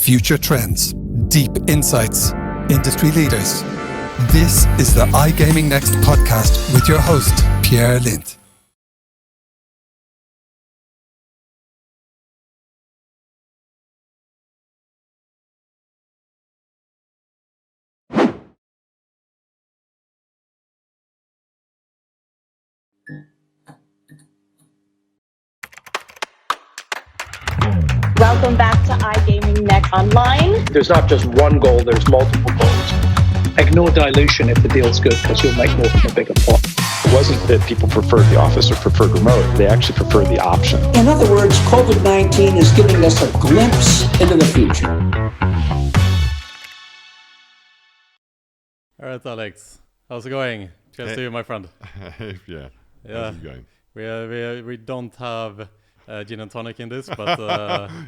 future trends, deep insights, industry leaders. This is the iGaming Next podcast with your host, Pierre Lindh. Welcome back to iGaming Next Online. There's not just one goal, there's multiple goals. Ignore dilution if the deal's good, because you'll make more from a bigger pot. It wasn't that people preferred the office or preferred remote. They actually preferred the option. In other words, COVID-19 is giving us a glimpse into the future. All right, Alex. How's it going? Cheers to you, my friend. Hey, Pierre. Yeah. How's it going? We don't have gin and tonic in this, but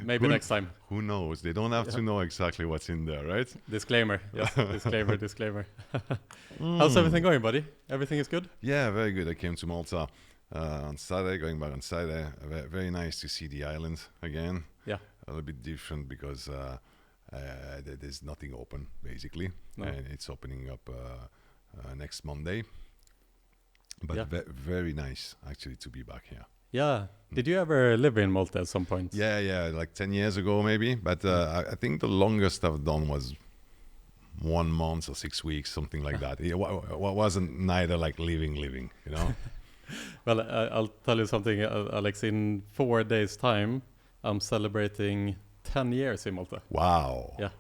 maybe next time. Who knows? They don't have to know exactly what's in there, right? Disclaimer. Yes, disclaimer. How's everything going, buddy? Everything is good? Yeah, very good. I came to Malta on Saturday, going back on Saturday. Very nice to see the island again. Yeah. A little bit different because there's nothing open, basically. No. And it's opening up next Monday. But Yeah. very nice, actually, to be back here. Yeah. Did you ever live in Malta at some point? Yeah, like 10 years ago maybe. But I think the longest I've done was 1 month or 6 weeks, something like that. It wasn't neither like living, you know? Well, I'll tell you something, Alex. In 4 days' time, I'm celebrating 10 years in Malta. Wow. Yeah.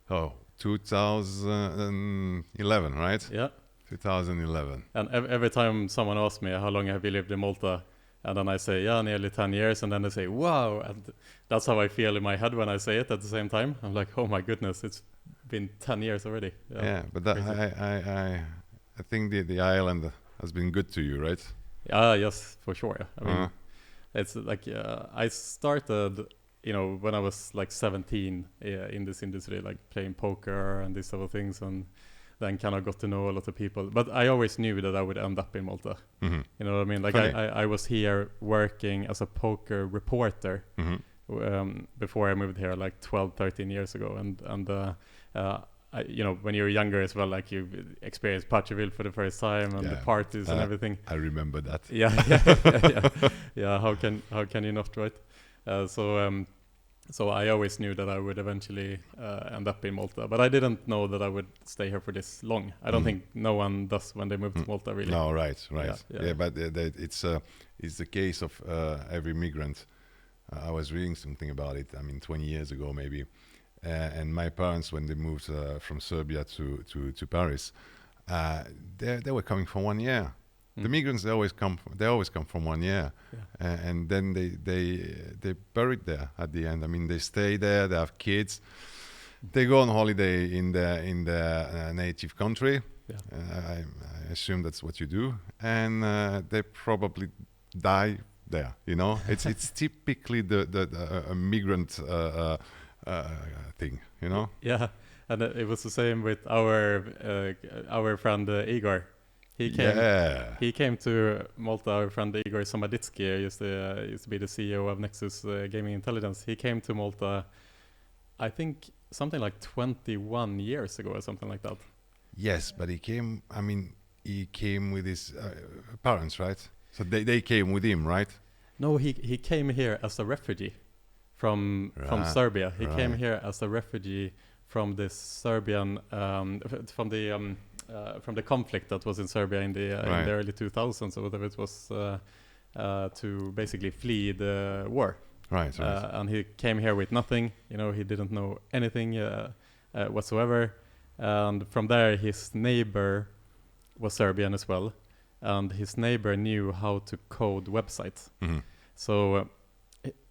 Oh, 2011, right? Yeah. 2011. And every time someone asks me, how long have you lived in Malta? And then I say, yeah, nearly 10 years. And then they say, wow. And that's how I feel in my head when I say it at the same time. I'm like, oh my goodness, it's been 10 years already. Yeah, but that, I think the island has been good to you, right? Yes, for sure. Yeah. I mean, it's like, I started, when I was like 17 in this industry, like playing poker and these sort of things. And then kind of got to know a lot of people. But I always knew that I would end up in Malta. Mm-hmm. You know what I mean? Like I was here working as a poker reporter before I moved here like 12, 13 years ago. And when you're younger as well, like you experience @𝗍𝗶𝗰 for the first time and the parties and everything. I remember that. Yeah. How can you not, right? So I always knew that I would eventually end up in Malta, but I didn't know that I would stay here for this long. I don't think no one does when they move to Malta, really. No, right. Yeah. But it's the case of every migrant. I was reading something about it. 20 years ago maybe, and my parents, when they moved from Serbia to Paris, they were coming for 1 year. The migrants, they always come from 1 year, and then they buried there at the end. They stay there, they have kids, they go on holiday in their native country. I assume that's what you do, and they probably die there. It's typically a migrant thing. Yeah, and it was the same with our friend Igor. He came to Malta. Our friend Igor Samardziski used to be the CEO of Nexus Gaming Intelligence. He came to Malta, I think something like 21 years ago or something like that. Yes, but he came. He came with his parents, right? So they came with him, right? No, he came here as a refugee from Serbia. He came here as a refugee from the Serbian from the conflict that was in Serbia in the early 2000s or whatever it was, to basically flee the war. Right. And he came here with nothing. He didn't know anything whatsoever. And from there, his neighbor was Serbian as well, and his neighbor knew how to code websites. Mm-hmm. So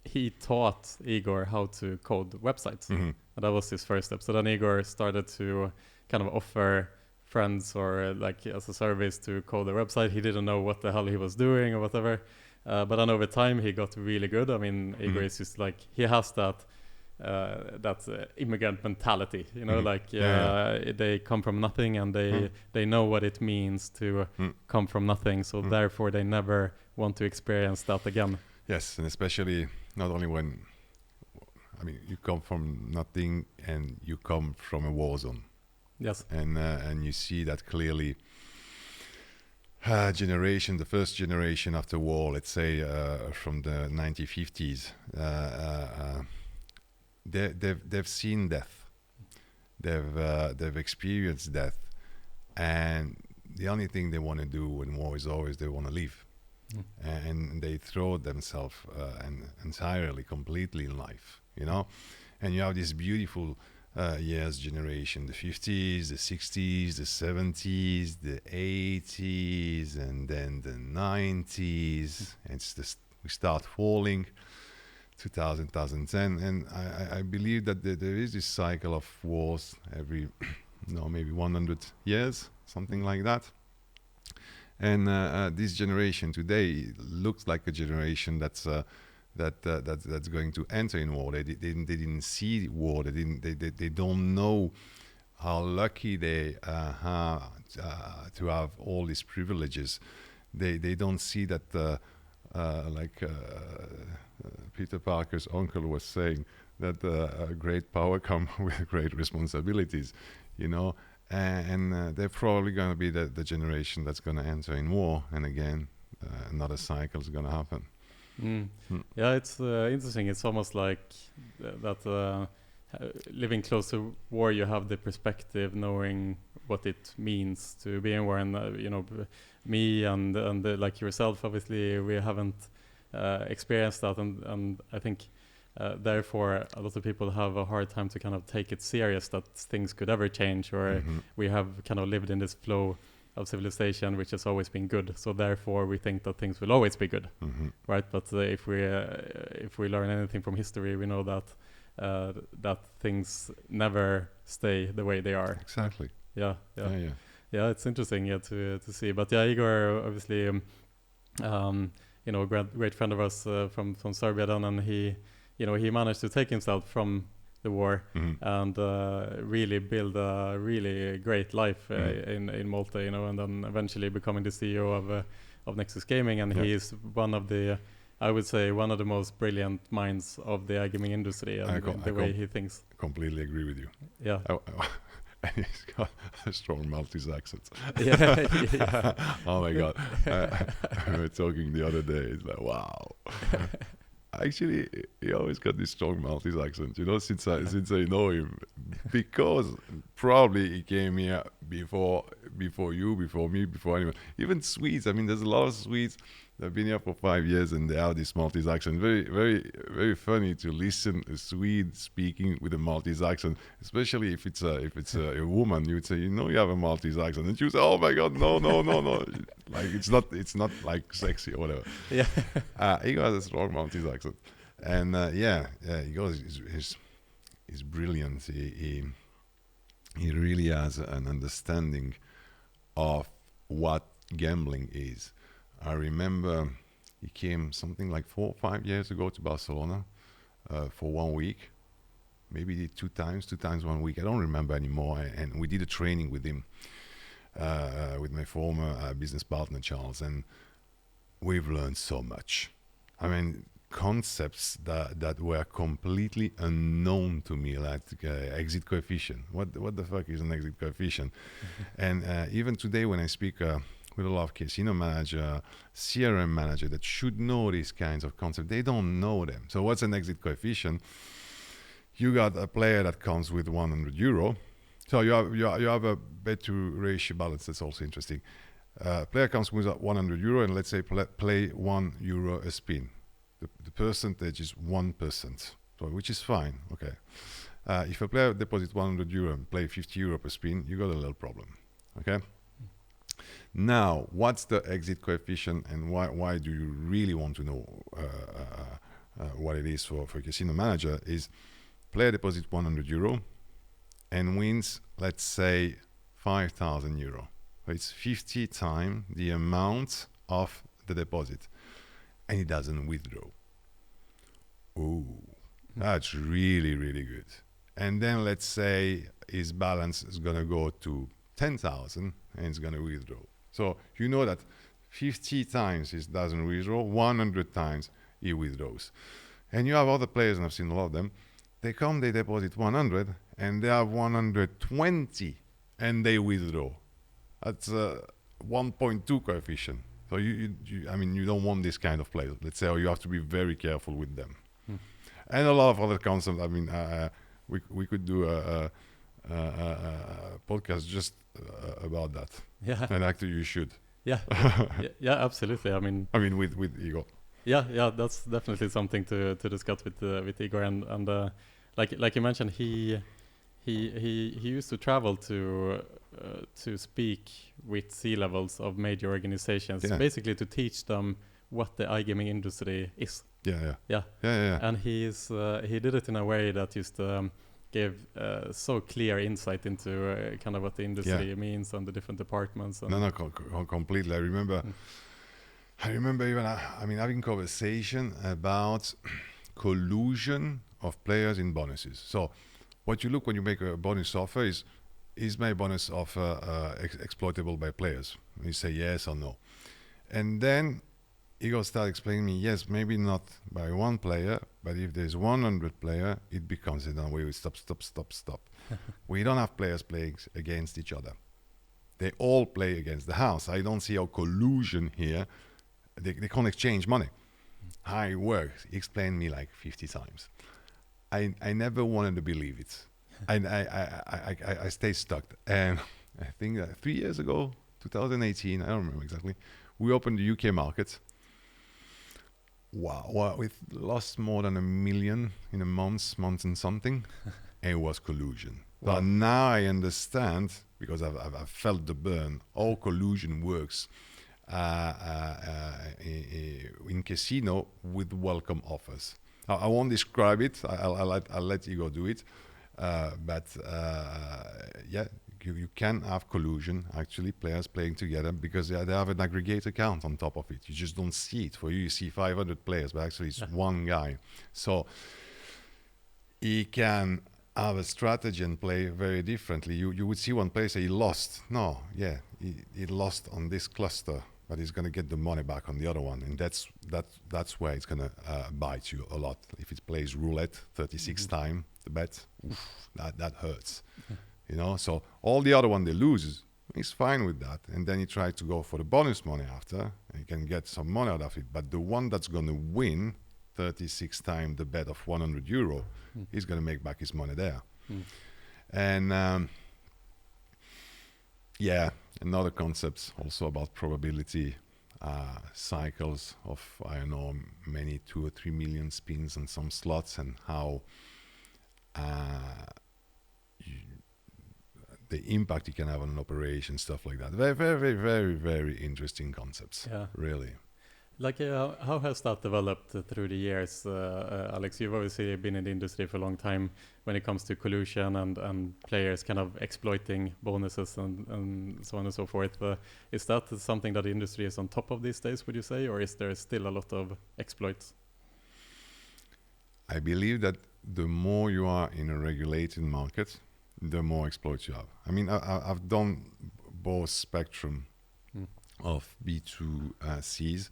he taught Igor how to code websites, and that was his first step. So then Igor started to kind of offer friends or like as a service to code the website. He didn't know what the hell he was doing or whatever, but then over time he got really good. Igor is just like, he has that immigrant mentality, they come from nothing, and they know what it means to come from nothing, so therefore they never want to experience that again. Yes, and especially not only when I mean, you come from nothing and you come from a war zone. Yes. And you see that clearly. The first generation after war, let's say from the 1950s, they've seen death. They've experienced death, and the only thing they want to do when war is over is they want to leave, and they throw themselves entirely, completely in life, you know. And you have this beautiful years generation, the 50s, the 60s, the 70s, the 80s, and then the 90s. We start falling, 2000, 2010, and I believe that there is this cycle of wars every, maybe 100 years, something like that. And this generation today looks like a generation that's going to enter in war. They didn't see war. They don't know how lucky they are to have all these privileges. They don't see that like Peter Parker's uncle was saying, that a great power comes with great responsibilities, you know. And they're probably going to be the generation that's going to enter in war, and again another cycle is going to happen. Yeah, it's interesting. It's almost like that living close to war, you have the perspective, knowing what it means to be in war. And me and like yourself, obviously, we haven't experienced that, and I think therefore a lot of people have a hard time to kind of take it serious that things could ever change, or we have kind of lived in this flow of civilization which has always been good, so therefore we think that things will always be good, right? But if we learn anything from history, we know that that things never stay the way they are. Exactly. Yeah, it's interesting to see. But yeah, Igor, obviously great friend of us from Serbia then, and he managed to take himself from the war and really build a really great life in Malta, and then eventually becoming the CEO of Nexus Gaming. And he is one of the most brilliant minds of the iGaming industry, and the way he thinks. Completely agree with you. Yeah. And he's got a strong Maltese accent. Yeah. Oh my God. We were talking the other day. It's like, wow. Actually, he always got this strong Maltese accent, since I know him, because probably he came here before you, before me, before anyone. Even Swedes. I mean, there's a lot of Swedes that have been here for 5 years and they have this Maltese accent. Very, very, very funny to listen a Swede speaking with a Maltese accent, especially if it's a woman. You would say, you have a Maltese accent, and she would say, oh my God, no. Like it's not like sexy or whatever. Yeah. Igor has a strong Maltese accent, and Igor is brilliant. He really has an understanding of what gambling is. I remember he came something like 4 or 5 years ago to Barcelona for 1 week, maybe two times 1 week. I don't remember anymore. And we did a training with him, with my former business partner, Charles, and we've learned so much. I mean, concepts that were completely unknown to me, like exit coefficient. What the fuck is an exit coefficient? And even today when I speak with a lot of casino manager, CRM manager that should know these kinds of concepts, they don't know them. So what's an exit coefficient? You got a player that comes with €100. So you have a bet to ratio balance. That's also interesting. Player comes with €100, and let's say play €1 a spin. The percentage is 1%, so which is fine. Okay. If a player deposits €100 and play €50 per spin, you got a little problem. Okay. Now, what's the exit coefficient, and why do you really want to know what it is for a casino manager? Is player deposits €100 and wins, let's say, €5,000. So it's 50 times the amount of the deposit, and he doesn't withdraw. Ooh, that's really, really good. And then let's say his balance is going to go to 10,000 and it's going to withdraw. So you know that 50 times he doesn't withdraw, 100 times he withdraws. And you have other players, and I've seen a lot of them, They come, they deposit 100, and they have 120, and they withdraw. That's a 1.2 coefficient. So I mean, you don't want this kind of play. Let's say, or you have to be very careful with them. And a lot of other concepts. I mean, we could do a podcast just about that. Yeah. And actually, you should. Yeah. Yeah, absolutely. I mean, with Igor. Yeah, that's definitely something to discuss with Igor, and like you mentioned, he used to travel to speak with C-levels of major organizations, basically to teach them what the iGaming industry is. Yeah. And he did it in a way that just gave so clear insight into kind of what the industry means and the different departments. And Completely. I remember even having conversation about collusion of players in bonuses. So what you look when you make a bonus offer is my bonus offer exploitable by players? You say yes or no. And then Igor started explaining me, yes, maybe not by one player, but if there's 100 player, it becomes it. And we stop. We don't have players playing against each other. They all play against the house. I don't see how collusion here. They can't exchange money. How it works, he explained me like 50 times. I never wanted to believe it. I stayed stuck. And I think that 3 years ago, 2018, I don't remember exactly, we opened the UK market. Wow, we lost more than $1 million in a month and something. And it was collusion. Wow. But now I understand, because I've felt the burn, how collusion works in casino with welcome offers. I won't describe it. I'll let Igor do it. But you can have collusion, actually, players playing together, because they have an aggregate account on top of it. You just don't see it. For you see 500 players, but actually it's one guy. So he can have a strategy and play very differently. You would see one player say he lost. No, he lost on this cluster, but he's going to get the money back on the other one. And that's where it's going to bite you a lot. If it plays roulette 36 times, the bet, that hurts. You know, so all the other one they lose, he's fine with that. And then he tries to go for the bonus money after, and he can get some money out of it. But the one that's going to win 36 times the bet of €100, he's going to make back his money there. And another concept also about probability cycles of, I don't know, many 2 or 3 million spins on some slots, and how the impact you can have on an operation, stuff like that. Very, very, very, very interesting concepts. Yeah, really. Like, how has that developed through the years, Alex? You've obviously been in the industry for a long time when it comes to collusion and players kind of exploiting bonuses and so on and so forth. Is that something that the industry is on top of these days, would you say, or is there still a lot of exploits? I believe that the more you are in a regulated market, the more exploits you have. I mean, I've done both spectrum of B2Cs,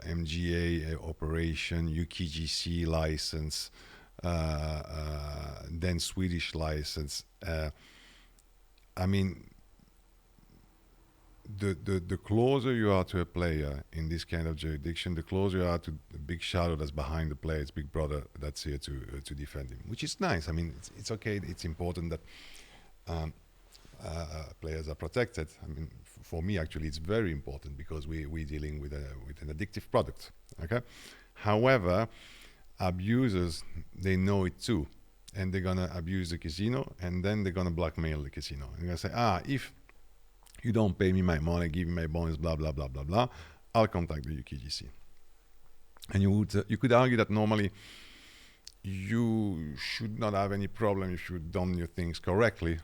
MGA operation, UKGC license, then Swedish license. I mean, the closer you are to a player in this kind of jurisdiction, the closer you are to the big shadow that's behind the player, it's Big Brother that's here to defend him, which is nice. I mean, it's okay. It's important that players are protected. I mean, for me, actually, it's very important, because we're dealing with an addictive product. Okay. However, abusers, they know it too, and they're gonna abuse the casino, and then they're gonna blackmail the casino. And they're gonna say, if you don't pay me my money, give me my bonus, blah, blah, blah, blah, blah, I'll contact the UKGC. And you could argue that normally you should not have any problem if you've done your things correctly.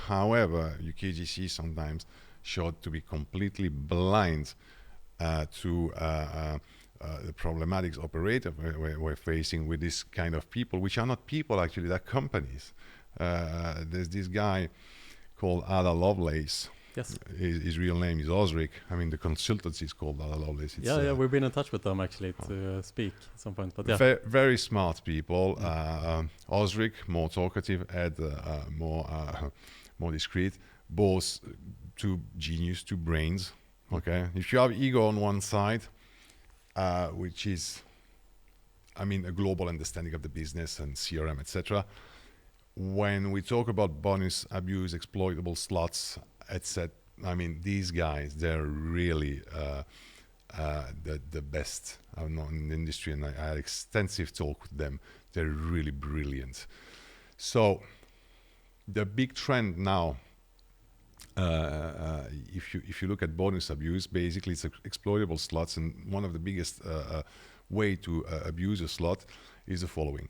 However, UKGC sometimes showed to be completely blind to the problematics operator we're facing with this kind of people, which are not people actually, they're companies. There's this guy called 𝗟𝗶𝗿𝗍𝗍. Yes. His real name is Osric. I mean, the consultancy is called Lovelace. Yeah, we've been in touch with them actually to speak at some point. But yeah, very smart people. Osric, more talkative, Ed, more discreet. Both two genius, two brains. Okay, if you have Igor on one side, which is, I mean, a global understanding of the business and CRM, etc. When we talk about bonus abuse, exploitable slots, etc., I mean, these guys, they're really the best I know in the industry, and I had extensive talk with them. They're really brilliant. So the big trend now, if you look at bonus abuse, basically it's exploitable slots, and one of the biggest way to abuse a slot is the following.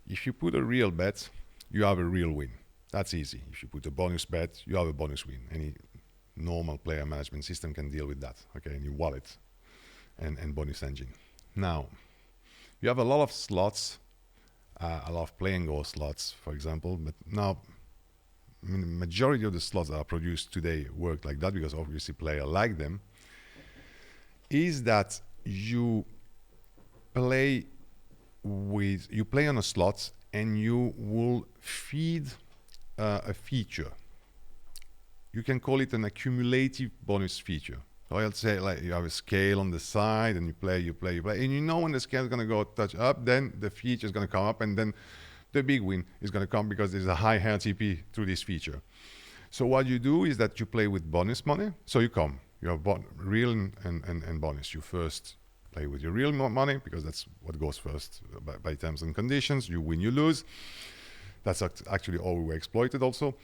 If you put a real bet, you have a real win. That's easy. If you put a bonus bet, you have a bonus win. Any normal player management system can deal with that, okay, in your wallet and bonus engine. Now, you have a lot of slots, a lot of play and go slots, for example, but now, I mean, the majority of the slots that are produced today work like that because obviously players like them, is that you play on a slot and you will feed a feature. You can call it an accumulative bonus feature. So I'll say, like, you have a scale on the side and you play, and you know when the scale is going to go touch up, then the feature is going to come up, and then the big win is going to come because there's a high RTP through this feature. So what you do is that you play with bonus money. So you have real and bonus. You first play with your real money because that's what goes first by terms and conditions. You win, you lose. That's actually all we were exploited also.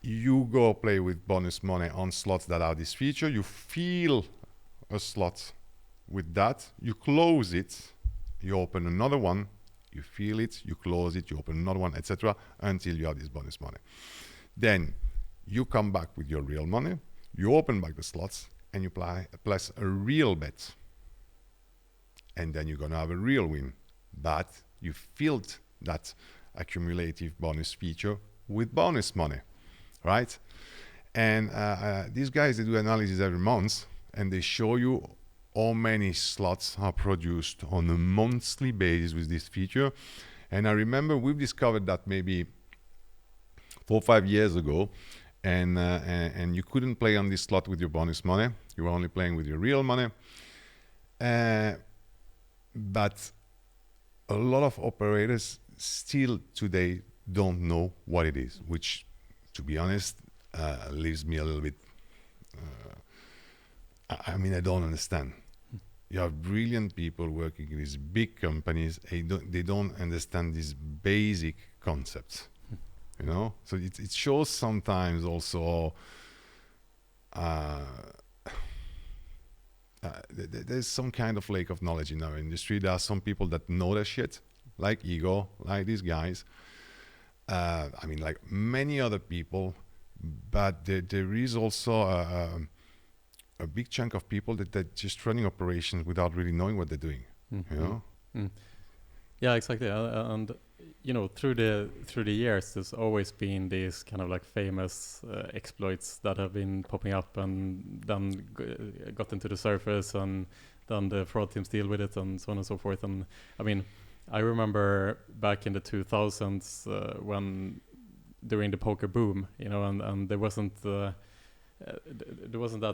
You go play with bonus money on slots that have this feature. You fill a slot with that. You close it. You open another one. You fill it. You close it. You open another one, etc. until you have this bonus money. Then you come back with your real money. You open back the slots and you place a real bet. And then you're going to have a real win. But you filled that accumulative bonus feature with bonus money, right? And these guys, they do analysis every month, and they show you how many slots are produced on a monthly basis with this feature. And I remember we've discovered that maybe 4 or 5 years ago, and you couldn't play on this slot with your bonus money. You were only playing with your real money. But a lot of operators still today don't know what it is, which, to be honest, leaves me a little bit, I mean, I don't understand. You have brilliant people working in these big companies, they don't understand these basic concepts, you know? So it shows sometimes also there's some kind of lack of knowledge in our industry. There are some people that know their shit, like Igor, like these guys. I mean, like many other people, but there is also a big chunk of people that they're just running operations without really knowing what they're doing. Mm-hmm. You know? Mm. Yeah, exactly. And you know, through the years, there's always been these kind of like famous exploits that have been popping up and then got into the surface, and then the fraud teams deal with it, and so on and so forth. And I mean, I remember back in the 2000s when during the poker boom, you know, and there wasn't that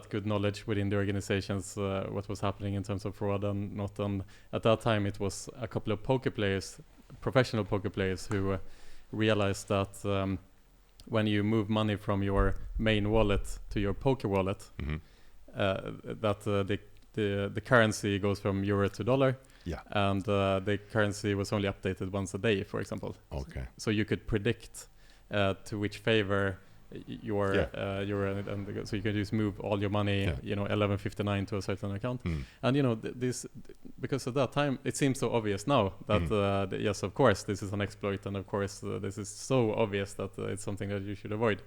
good knowledge within the organizations what was happening in terms of fraud and not. And at that time, it was a couple of poker players, professional poker players, who realized that when you move money from your main wallet to your poker wallet, mm-hmm. That the currency goes from euro to dollar. Yeah. And the currency was only updated once a day, for example. Okay. So you could predict to which favor your so you could just move all your money, you know, 11.59 to a certain account. And you know, this, because at that time it seems so obvious now that yes, of course this is an exploit, and of course this is so obvious that it's something that you should avoid.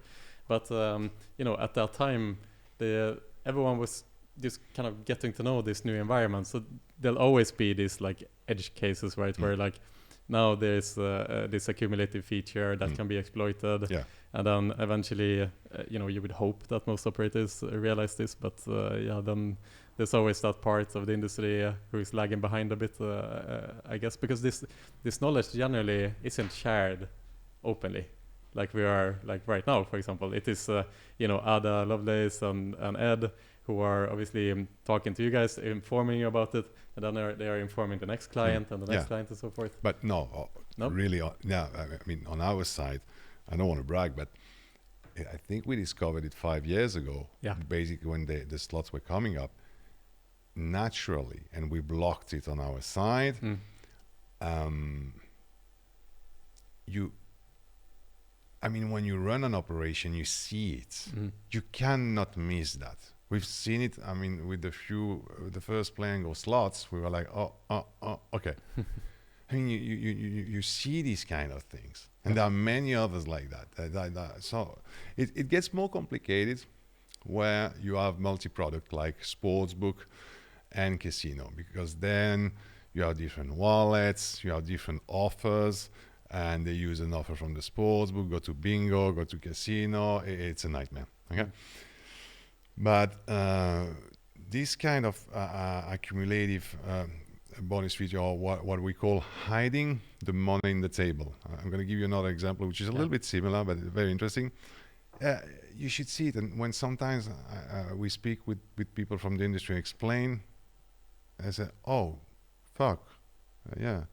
But you know, at that time everyone was just kind of getting to know this new environment, so there'll always be these like edge cases, right, where like now there's this accumulative feature that can be exploited. Yeah. And then eventually, you would hope that most operators realize this, but then there's always that part of the industry who is lagging behind a bit, I guess, because this knowledge generally isn't shared openly, like we are like right now, for example. It is, 𝗟𝗶𝗿𝗿𝗍 and Ed, who are obviously talking to you guys, informing you about it, and then they are informing the next client and the next client and so forth. But no, really, I mean, on our side, I don't want to brag, but I think we discovered it 5 years ago, basically when the slots were coming up naturally, and we blocked it on our side. When you run an operation, you see it. You cannot miss that. We've seen it, with the first playing of slots, we were like, okay. You see these kind of things. And there are many others like that. So it gets more complicated where you have multi-product like sportsbook and casino, because then you have different wallets, you have different offers, and they use an offer from the sportsbook, go to bingo, go to casino. It's a nightmare. Okay. But this kind of accumulative bonus feature, or what we call hiding the money in the table. I'm going to give you another example, which is a little bit similar, but very interesting. You should see it. And when sometimes we speak with people from the industry, explain, I say, oh, fuck, yeah.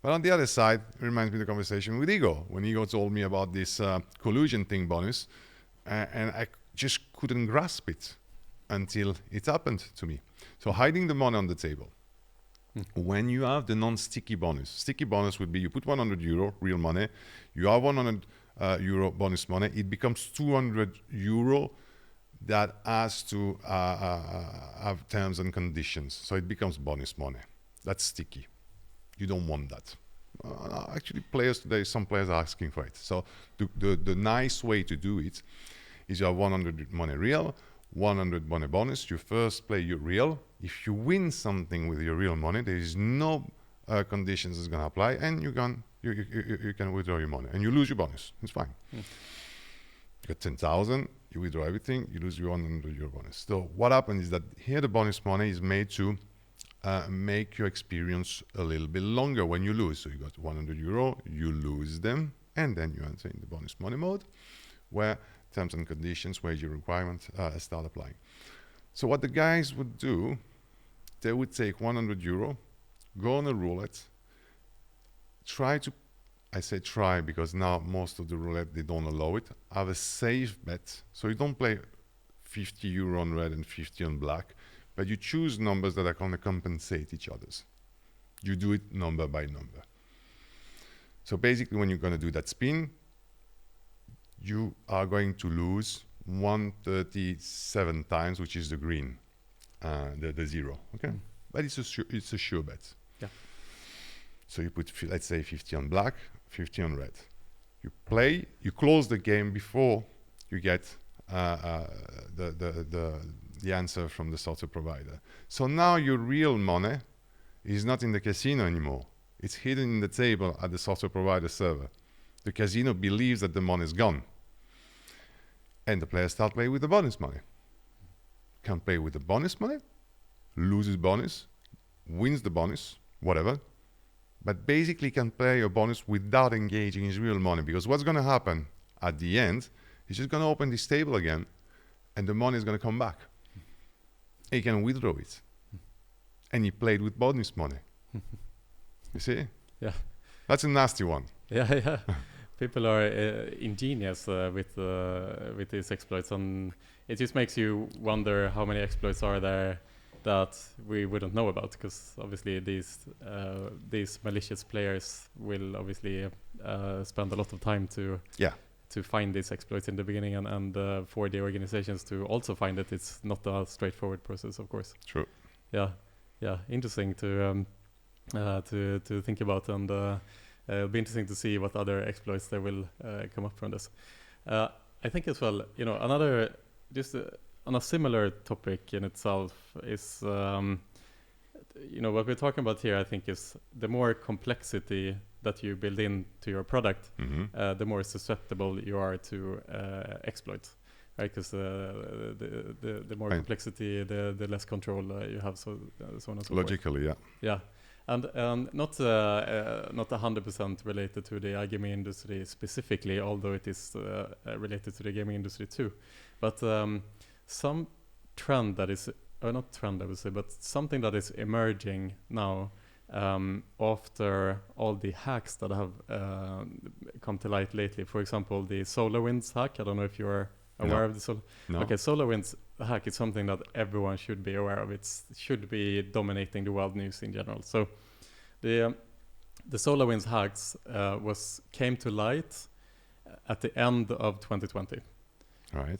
But on the other side, it reminds me of the conversation with Igor, when Igor told me about this collusion thing bonus, and I just couldn't grasp it until it happened to me. So hiding the money on the table. When you have the non-sticky bonus would be you put 100 euro, real money, you have 100 euro bonus money, it becomes 200 euro that has to have terms and conditions. So it becomes bonus money. That's sticky. You don't want that. Actually, players today, some players are asking for it. So the nice way to do it is you have 100 money real, 100 money bonus. You first play your real. If you win something with your real money, there is no conditions that's going to apply, and you can withdraw your money, and you lose your bonus. It's fine. You got 10,000, you withdraw everything, you lose your 100 euro bonus. So what happens is that here the bonus money is made to make your experience a little bit longer when you lose. So you got 100 euro, you lose them, and then you enter in the bonus money mode, where terms and conditions, wage requirements start applying. So what the guys would do, they would take 100 euro, go on a roulette, I say try because now most of the roulette, they don't allow it, have a safe bet. So you don't play 50 euro on red and 50 on black, but you choose numbers that are going to compensate each other's. You do it number by number. So basically when you're going to do that spin, you are going to lose 137 times, which is the green, the zero, okay? But it's a sure bet. Yeah. So you put, let's say 50 on black, 50 on red. You play, you close the game before you get the answer from the software provider. So now your real money is not in the casino anymore. It's hidden in the table at the software provider server. The casino believes that the money is gone. And the players start playing with the bonus money. Can play with the bonus money, loses bonus, wins the bonus, whatever. But basically can play a bonus without engaging his real money, because what's going to happen at the end, he's just going to open this table again, and the money is going to come back. He can withdraw it. And he played with bonus money. You see? Yeah. That's a nasty one. Yeah. People are ingenious with these exploits, and it just makes you wonder how many exploits are there that we wouldn't know about, because obviously these malicious players will obviously spend a lot of time to find these exploits in the beginning, and for the organizations to also find it, it's not a straightforward process, of course. True. Yeah. Interesting to think about, and it'll be interesting to see what other exploits there will come up from this. I think as well, another just on a similar topic in itself is, what we're talking about here, I think, is the more complexity that you build into your product, the more susceptible you are to exploit, right? Because the more complexity, the less control you have, so on and so forth. Logically, Yeah, and not 100% related to the iGaming industry specifically, although it is related to the gaming industry too. But some trend that is, or not trend I would say, but something that is emerging now after all the hacks that have come to light lately. For example, the SolarWinds hack. I don't know if you're aware of this. No. Okay, SolarWinds hack is something that everyone should be aware of. It should be dominating the world news in general. So the SolarWinds hacks came to light at the end of 2020. Right.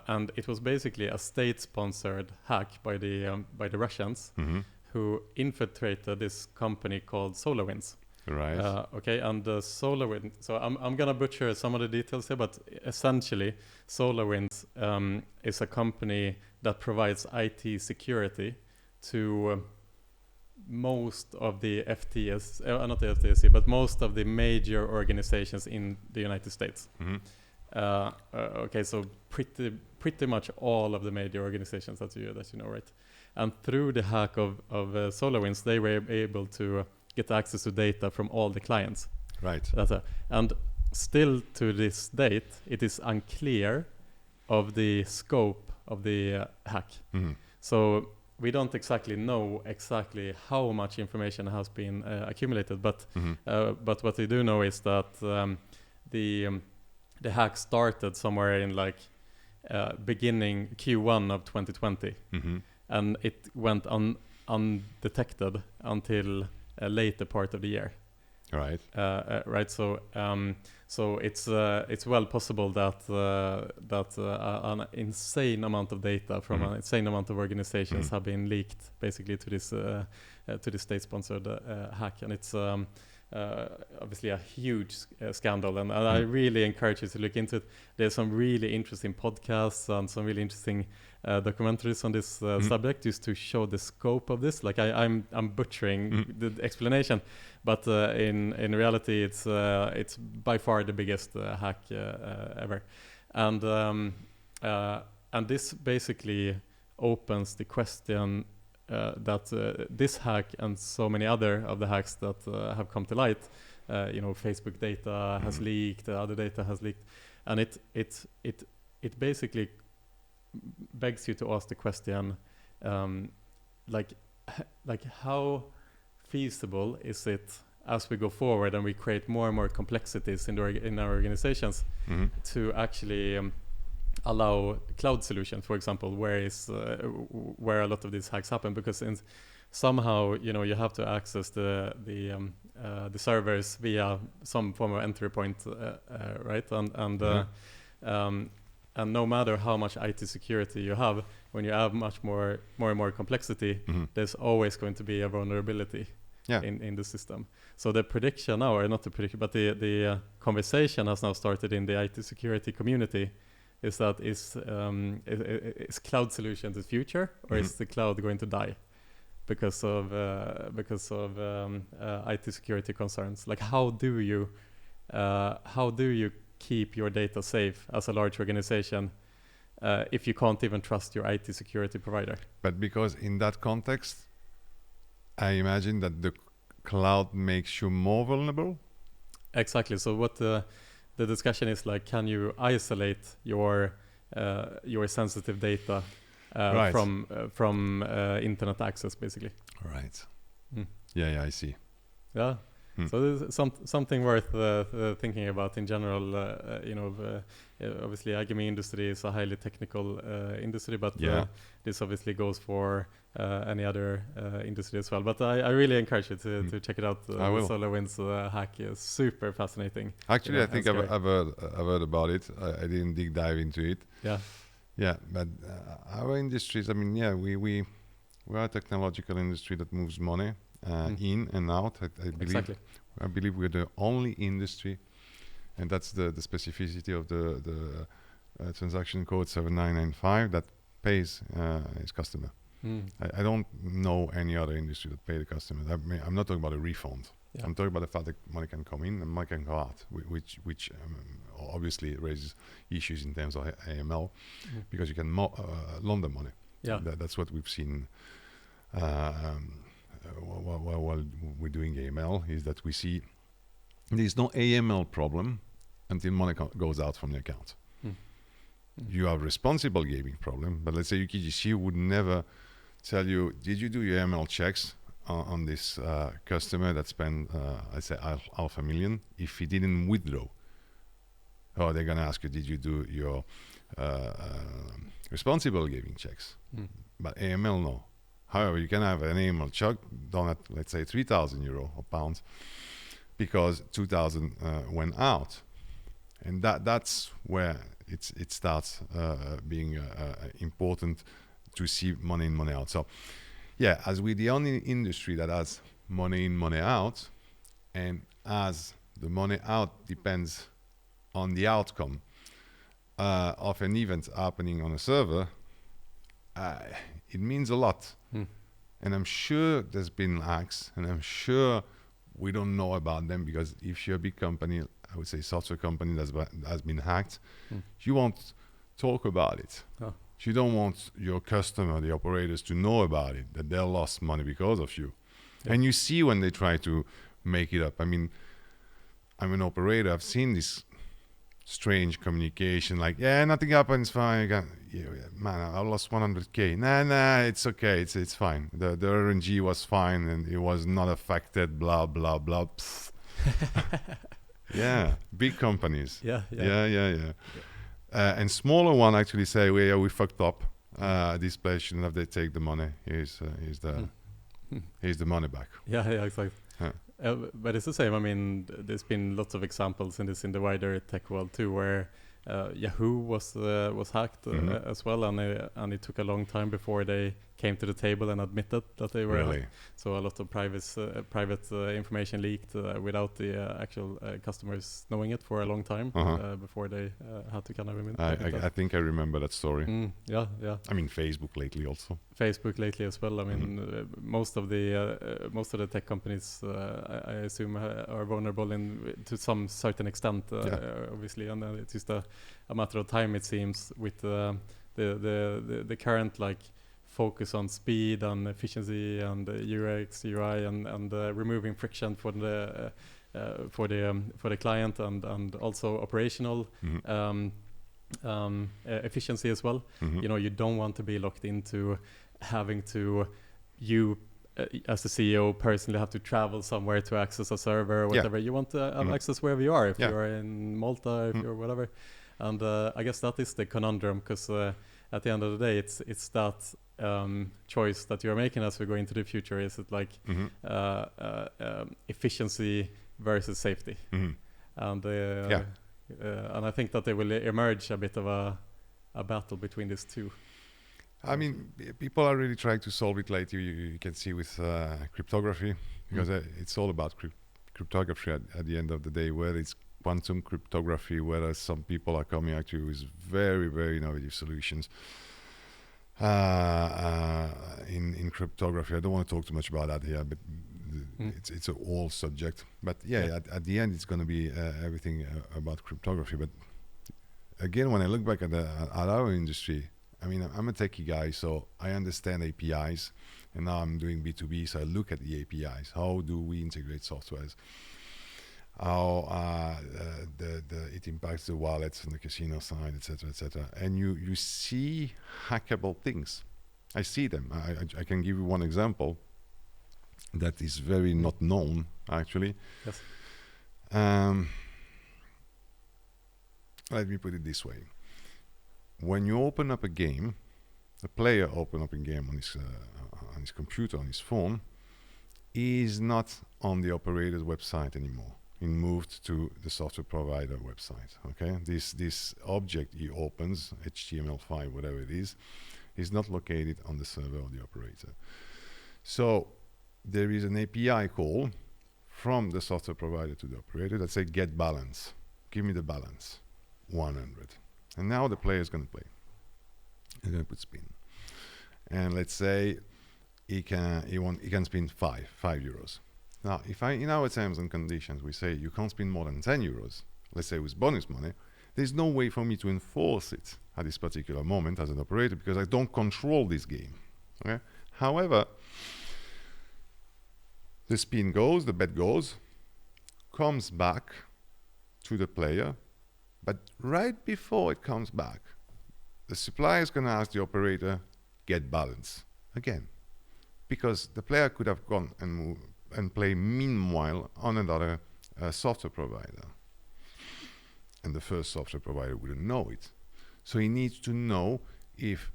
And it was basically a state-sponsored hack by the Russians who infiltrated this company called SolarWinds. Right. Okay, and SolarWinds. So I'm gonna butcher some of the details here, but essentially, SolarWinds is a company that provides IT security to most of the FTS, not the FTSE, but most of the major organizations in the United States. Okay, so pretty much all of the major organizations that you know, right? And through the hack of SolarWinds, they were able to get access to data from all the clients. Right. And still to this date, it is unclear of the scope of the hack. So we don't exactly know how much information has been accumulated, but what we do know is that the hack started somewhere in beginning Q1 of 2020, and it went undetected until a later part of the year. Right. Right. So it's well possible that an insane amount of data from an insane amount of organizations have been leaked basically to this state-sponsored hack, and it's obviously a huge scandal. And I really encourage you to look into it. There's some really interesting podcasts and some really interesting documentaries on this subject, just to show the scope of this. I'm butchering the explanation, but in reality, it's by far the biggest hack ever, and this basically opens the question that this hack and so many other of the hacks that have come to light, Facebook data has leaked, other data has leaked, and it basically begs you to ask the question, how feasible is it as we go forward and we create more and more complexities in our organizations to actually allow cloud solutions, for example, where a lot of these hacks happen, because somehow you have to access the servers via some form of entry point, right? And no matter how much IT security you have, when you have more and more complexity, there's always going to be a vulnerability in the system. So the prediction now, or not the prediction, but the conversation has now started in the IT security community, is that is cloud solutions the future, or is the cloud going to die because of IT security concerns? How do you keep your data safe as a large organization if you can't even trust your IT security provider? But because in that context, I imagine that the cloud makes you more vulnerable? Exactly. So what the discussion is can you isolate your sensitive data from internet access, basically? Right. Yeah, I see. Yeah. So there's something worth thinking about in general. Obviously, iGaming industry is a highly technical industry, but this obviously goes for any other industry as well. But I really encourage you to check it out. SolarWinds hack is super fascinating. Actually, I think I've heard about it. I didn't dive into it. Yeah, but our industries, we are a technological industry that moves money in and out. I believe. Exactly. I believe we're the only industry, and that's the specificity of the transaction code 7995 that pays its customer. I don't know any other industry that pay the customer. I'm not talking about a refund. Yeah. I'm talking about the fact that money can come in and money can go out, which obviously raises issues in terms of AML, because you can launder money. Yeah. That's what we've seen while we're doing AML, is that we see there's no AML problem until money goes out from the account. You have responsible gaming problem, but let's say UKGC would never tell you, did you do your AML checks on this customer that spent, I say, $500,000 if he didn't withdraw? Or they're going to ask you, did you do your responsible gaming checks? But AML, no. However, you can have an AML check done at, let's say, €3,000 or pounds, because 2,000 went out. And that's where it starts being important to see money in, money out. So, yeah, as we're the only industry that has money in, money out, and as the money out depends on the outcome of an event happening on a server, it means a lot. And I'm sure there's been hacks, and I'm sure we don't know about them, because if you're a big company, I would say software company that has been hacked, you won't talk about it. Oh. You don't want your customer, the operators, to know about it, that they lost money because of you. Yeah. And you see when they try to make it up. I mean, I'm an operator. I've seen this strange communication, like, yeah, nothing happened, it's fine. Man, I lost 100K. Nah, it's okay, it's fine. The RNG was fine and it was not affected, blah, blah, blah. Yeah, big companies. Yeah. And smaller one actually say, well, yeah, we fucked up. This place shouldn't have, they take the money. Here's the money back. Yeah, exactly. But it's the same. I mean, there's been lots of examples in the wider tech world too, where Yahoo was hacked as well, and it took a long time before they came to the table and admitted that they were really hacked. So a lot of private information leaked without the actual customers knowing it for a long time before they had to kind of admit I think I remember that story. Yeah. I mean, Facebook lately also. Facebook lately as well. I mean, most of the tech companies, I assume, are vulnerable to some certain extent, obviously, and it's just a matter of time, it seems, with the current focus on speed and efficiency and UX, UI, and removing friction for the client, and also operational efficiency as well. You know, you don't want to be locked into having to as the CEO personally have to travel somewhere to access a server or whatever. You want to have access wherever you are, if you're in Malta, if you're whatever. And I guess that is the conundrum, because at the end of the day, it's that choice that you're making as we go into the future. Is it efficiency versus safety? And I think that there will emerge a bit of a battle between these two. I mean, people are really trying to solve it lately. You can see with cryptography, because it's all about cryptography at the end of the day, where it's quantum cryptography, whereas some people are coming actually with very, very innovative solutions in cryptography. I don't want to talk too much about that here, but it's a whole subject. But at the end, it's going to be everything about cryptography. But again, when I look back at our industry, I mean, I'm a techie guy, so I understand APIs, and now I'm doing B2B, so I look at the APIs. How do we integrate softwares? How it impacts the wallets and the casino side, etc., etc. And you see hackable things. I see them. I can give you one example that is very not known, actually. Yes. Let me put it this way. When you open up a game, the player open up a game on his computer, on his phone, he is not on the operator's website anymore. He moved to the software provider website. Okay, this object he opens, HTML5, whatever it is not located on the server of the operator. So there is an API call from the software provider to the operator that say GetBalance. Give me the balance, 100. And now the player is going to play. He's going to put spin, and let's say he can spin €5. Now, if in our terms and conditions, we say you can't spend more than 10 euros, let's say with bonus money, there's no way for me to enforce it at this particular moment as an operator because I don't control this game. Okay? However, the spin goes, the bet goes, comes back to the player, but right before it comes back, the supplier is going to ask the operator, get balance again, because the player could have gone and play meanwhile on another software provider. And the first software provider wouldn't know it. So he needs to know if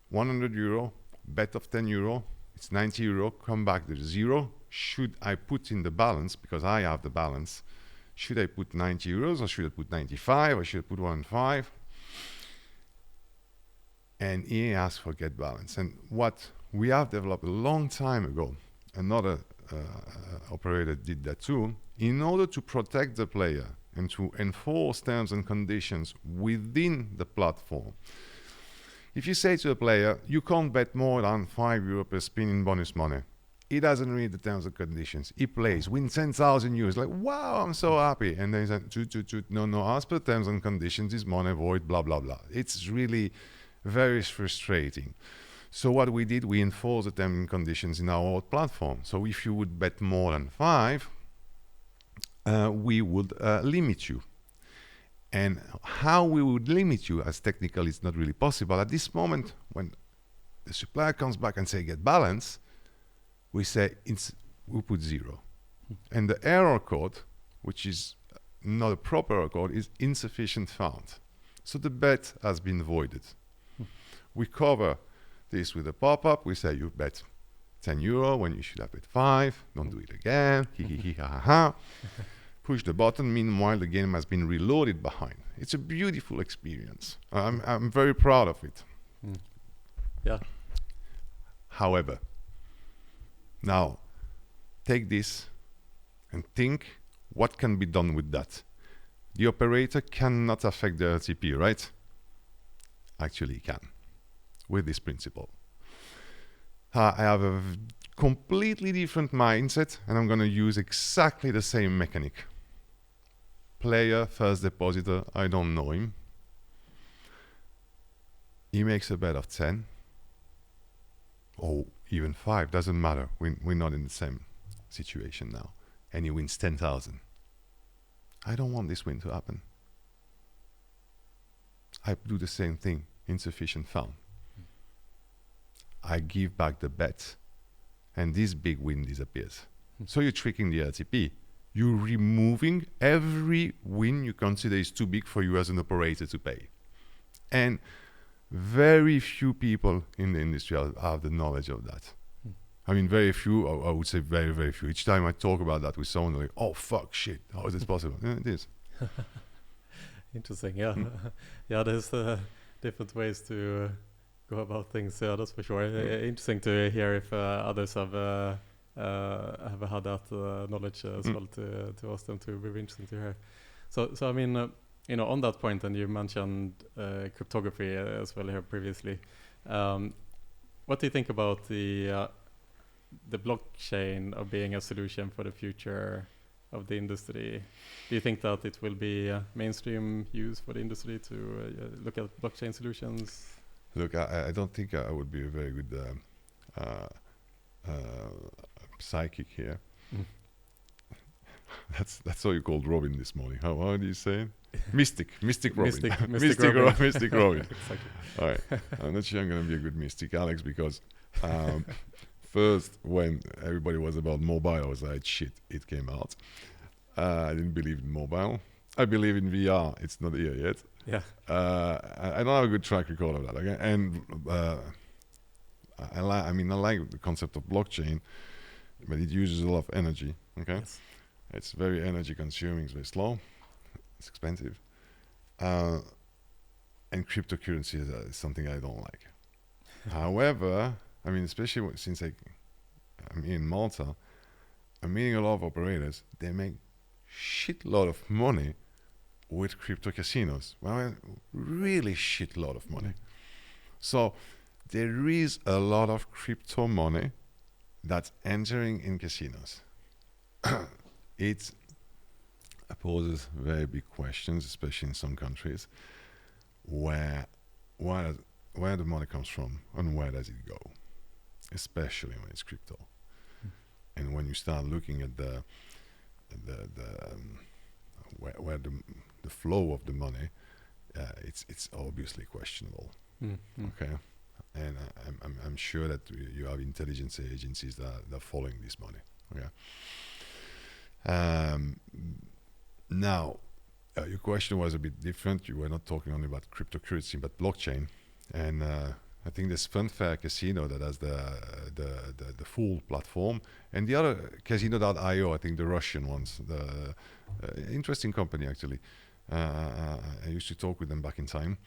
100 euro, bet of 10 euro, it's 90 euro, come back, there's 0. Should I put in the balance, because I have the balance, should I put 90 euros or should I put 95 or should I put 1.5? And he asks for get balance. And what we have developed a long time ago, another operator did that too, in order to protect the player and to enforce terms and conditions within the platform. If you say to a player, you can't bet more than 5 euro per spin in bonus money, he doesn't read the terms and conditions. He plays, win 10,000 euros, like, wow, I'm so happy. And then he said, no, as per terms and conditions, this money void, blah, blah, blah. It's really very frustrating. So what we did, we enforced the terms and conditions in our platform. So if you would bet more than 5, we would limit you. And how we would limit you, as technically it's not really possible, at this moment, when the supplier comes back and say get balance, we say we put 0. And the error code, which is not a proper error code, is insufficient found. So the bet has been voided. We cover this with a pop-up. We say you bet 10 euro when you should have bet 5. Don't do it again. Push the button. Meanwhile, the game has been reloaded behind. It's a beautiful experience. I'm very proud of it. Yeah. However, now take this and think what can be done with that. The operator cannot affect the RTP, right? Actually, he can with this principle. I have a completely different mindset, and I'm going to use exactly the same mechanic. Player, first depositor, I don't know him. He makes a bet of 10. Or even 5, doesn't matter. We're not in the same situation now. And he wins 10,000. I don't want this win to happen. I do the same thing, insufficient found. I give back the bet, and this big win disappears. So you're tricking the RTP. You're removing every win you consider is too big for you as an operator to pay. And very few people in the industry have the knowledge of that. I mean, very few, I would say very, very few. Each time I talk about that with someone, they're like, oh, fuck, shit, how is this possible? Yeah, it is. Interesting, yeah. Yeah, there's different ways to go about things, yeah, that's for sure. Interesting to hear if others have had that knowledge as well to ask them to. Be interesting to hear. So I mean, on that point, and you mentioned cryptography as well here previously. What do you think about the blockchain of being a solution for the future of the industry? Do you think that it will be mainstream use for the industry to look at blockchain solutions? Look, I don't think I would be a very good psychic here. That's how you called Robin this morning. How do you say it? Mystic Robin. Mystic Robin. Exactly. All right. I'm not sure I'm going to be a good mystic, Alex, because first, when everybody was about mobile, I was like, shit, it came out. I didn't believe in mobile. I believe in VR. It's not here yet. Yeah. I don't have a good track record of that. Okay? And I like the concept of blockchain, but it uses a lot of energy. Okay. Yes. It's very energy consuming. It's very slow. It's expensive. And cryptocurrency is something I don't like. However, I mean, especially since I'm in Malta, I'm meeting a lot of operators. They make shitload of money with crypto casinos. Well, really shitload of money. So there is a lot of crypto money that's entering in casinos. it poses very big questions, especially in some countries, where the money comes from and where does it go, especially when it's crypto. And when you start looking at where the flow of the money, it's obviously questionable. Okay, and I'm sure that you have intelligence agencies that are following this money. Okay. Now, your question was a bit different. You were not talking only about cryptocurrency, but blockchain. And I think there's Funfair Casino that has the full platform, and the other Casino.io, I think the Russian ones, the interesting company actually. I used to talk with them back in time.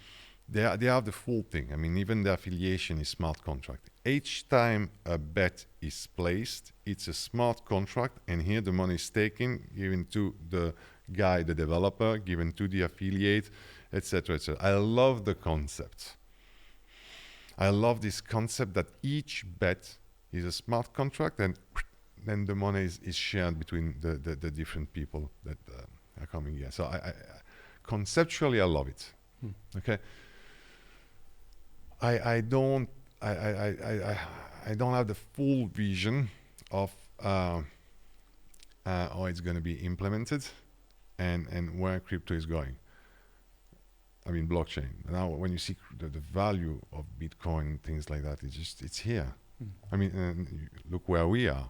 They have the full thing. I mean, even the affiliation is smart contract. Each time a bet is placed, it's a smart contract, and here the money is taken, given to the guy, the developer, given to the affiliate, etc., etc. I love the concept. I love this concept that each bet is a smart contract, and then the money is shared between the different people that are coming here. So I conceptually, I love it. Okay. I don't have the full vision of how it's going to be implemented and where crypto is going. I mean, blockchain. Now, when you see the value of Bitcoin, things like that, it's here. I mean, look where we are,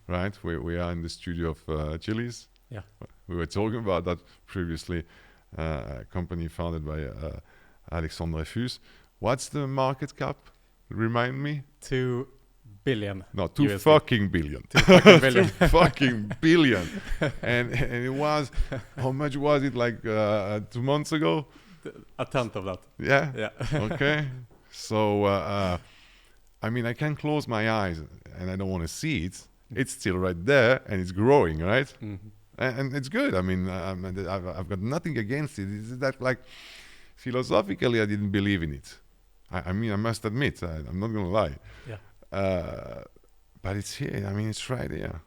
right? We are in the studio of 𝗟𝗶𝗿𝗍𝗍. Yeah. We were talking about that previously. A company founded by Alexandre Tomic. What's the market cap? Remind me. 2 billion. No, 2 USD. fucking billion. 2 fucking billion. 2 fucking billion. And it was, how much was it, like 2 months ago? A tenth of that. Yeah? Yeah. Okay. So, I mean, I can close my eyes and I don't want to see it. It's still right there and it's growing, right? And it's good. I mean, I've got nothing against it. It's that, like, philosophically, I didn't believe in it. I mean, I must admit, I'm not going to lie. Yeah. But it's here. I mean, it's right here.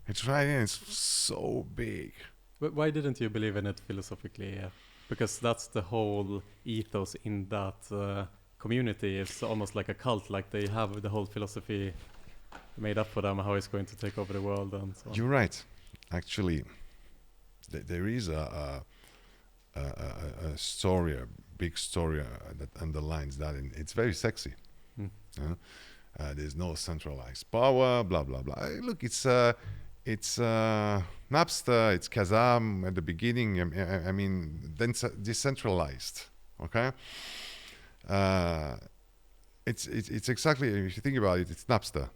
It's right here. It's so big. But why didn't you believe in it philosophically? Because that's the whole ethos in that community. It's almost like a cult. Like they have the whole philosophy made up for them, how it's going to take over the world and so on. You're right. Actually, there is a story, a big story that underlines that, and it's very sexy. There's no centralized power, blah blah blah. Look, it's Napster, it's Kazam at the beginning. I mean, then decentralized. Okay, it's exactly, if you think about it, it's Napster.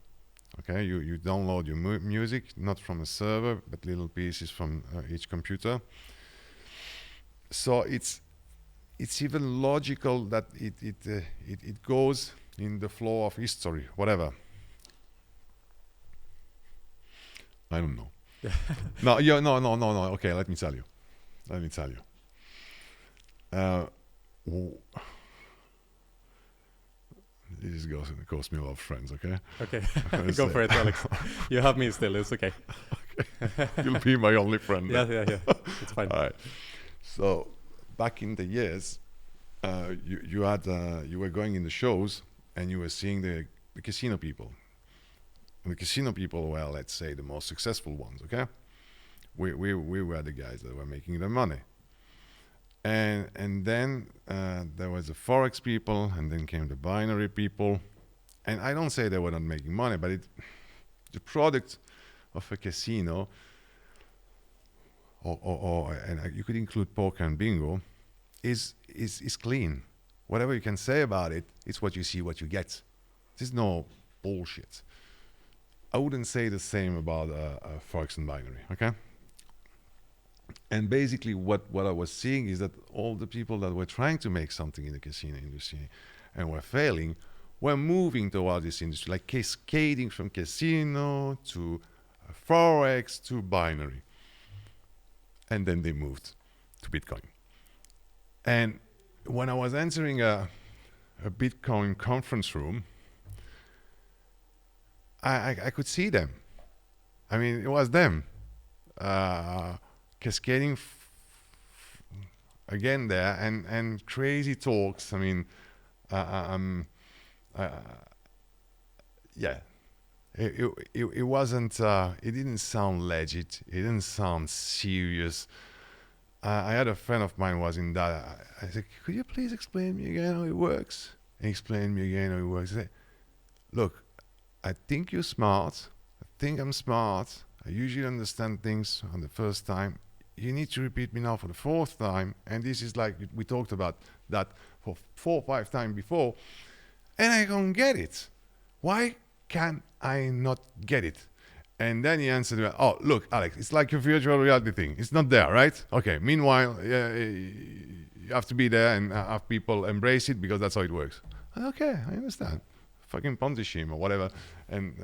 Okay, you download your music not from a server, but little pieces from each computer. So it's even logical that it goes in the flow of history, whatever. I don't know. No. Okay, let me tell you. This is cost me a lot of friends, okay? Okay, go for it, Alex. You have me still, it's okay. Okay. You'll be my only friend. Yeah, it's fine. All right. So, back in the years, you were going in the shows and you were seeing the casino people. And the casino people were, let's say, the most successful ones, okay? We were the guys that were making the money. And then there was the Forex people, and then came the binary people. And I don't say they were not making money, but the product of a casino, and you could include poker and bingo, is clean. Whatever you can say about it, it's what you see, what you get. There's no bullshit. I wouldn't say the same about Forex and binary, okay? And basically what I was seeing is that all the people that were trying to make something in the casino industry and were failing were moving toward this industry, like cascading from casino to Forex to binary. And then they moved to Bitcoin. And when I was entering a Bitcoin conference room, I could see them. I mean, it was them. cascading again there, and crazy talks. I mean, yeah, it wasn't. It didn't sound legit. It didn't sound serious. I had a friend of mine was in that. I said, "Could you please explain me again how it works?" And he explained me again how it works. I said, "Look, I think you're smart. I think I'm smart. I usually understand things on the first time. You need to repeat me now for the fourth time. And this is like we talked about that for 4 or 5 times before. And I don't get it. Why can I not get it?" And then he answered, "Oh, look, Alex, it's like your virtual reality thing. It's not there, right? Okay, meanwhile, you have to be there and have people embrace it because that's how it works." Okay, I understand. Fucking Ponzi scheme or whatever. And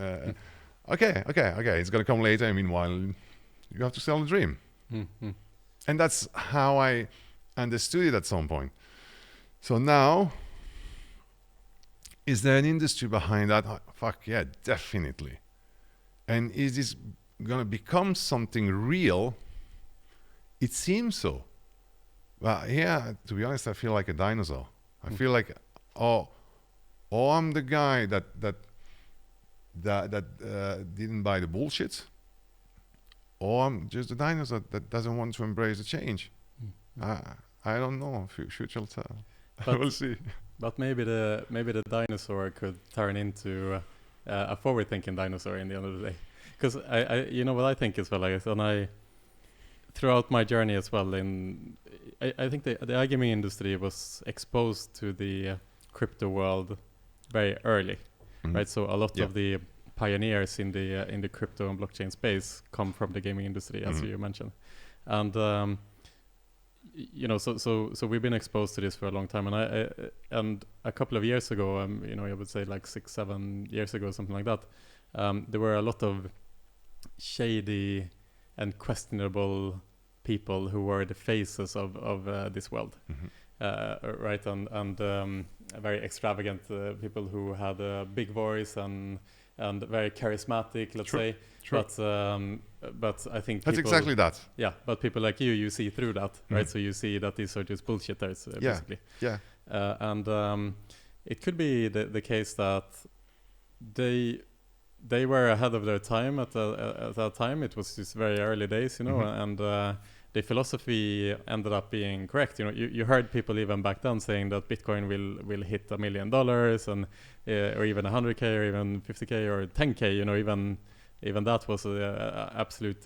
okay, it's going to come later. And meanwhile, you have to sell the dream. Mm-hmm. And that's how I understood it at some point. So now, is there an industry behind that? Oh, fuck yeah, definitely. And is this going to become something real? It seems so. But yeah, to be honest, I feel like a dinosaur. I feel like, oh, I'm the guy that didn't buy the bullshit, or I'm just a dinosaur that doesn't want to embrace the change. I don't know. Future will tell. We'll see. But maybe the dinosaur could turn into a forward-thinking dinosaur in the end of the day. Because I you know what I think as well, I guess, and throughout my journey as well, I think the iGaming industry was exposed to the crypto world very early, right? So a lot of the pioneers in the crypto and blockchain space come from the gaming industry, as you mentioned, and you know, so we've been exposed to this for a long time, and a couple of years ago, you know, I would say like 6-7 years ago, something like that, there were a lot of shady and questionable people who were the faces of this world, right? And very extravagant people who had a big voice and very charismatic, let's say. True. But I think that's exactly that. Yeah, but people like you see through that, right? So you see that these are just bullshitters, basically. Yeah. And it could be the case that they were ahead of their time at that time. It was just very early days, you know, and the philosophy ended up being correct. You know, you heard people even back then saying that Bitcoin will hit $1 million and or even 100K or even 50K or 10K. You know, even that was absolute,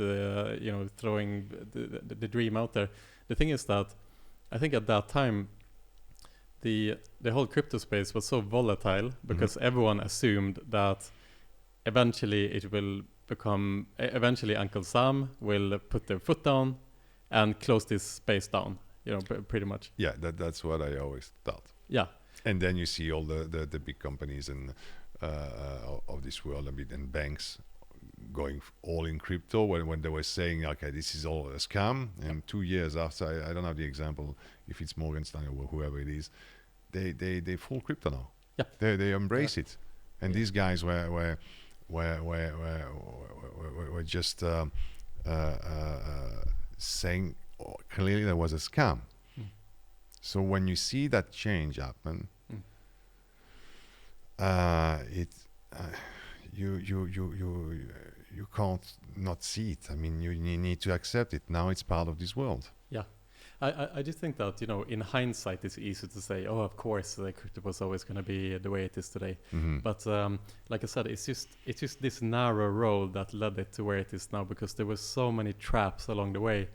you know, throwing the dream out there. The thing is that I think at that time the whole crypto space was so volatile because everyone assumed that eventually Uncle Sam will put their foot down and close this space down, you know, pretty much. Yeah, that's what I always thought. Yeah. And then you see all the big companies and of this world, and banks going all in crypto when they were saying, okay, this is all a scam. And 2 years after, I don't have the example, if it's Morgan Stanley or whoever it is, they full crypto now. Yeah. They embrace it. And these guys were just saying clearly there was a scam. So when you see that change happen, you can't not see it. I mean, you need to accept it. Now it's part of this world. Yeah. I just think that, you know, in hindsight, it's easy to say, oh, of course, the crypto was always going to be the way it is today. But like I said, it's just this narrow road that led it to where it is now, because there were so many traps along the way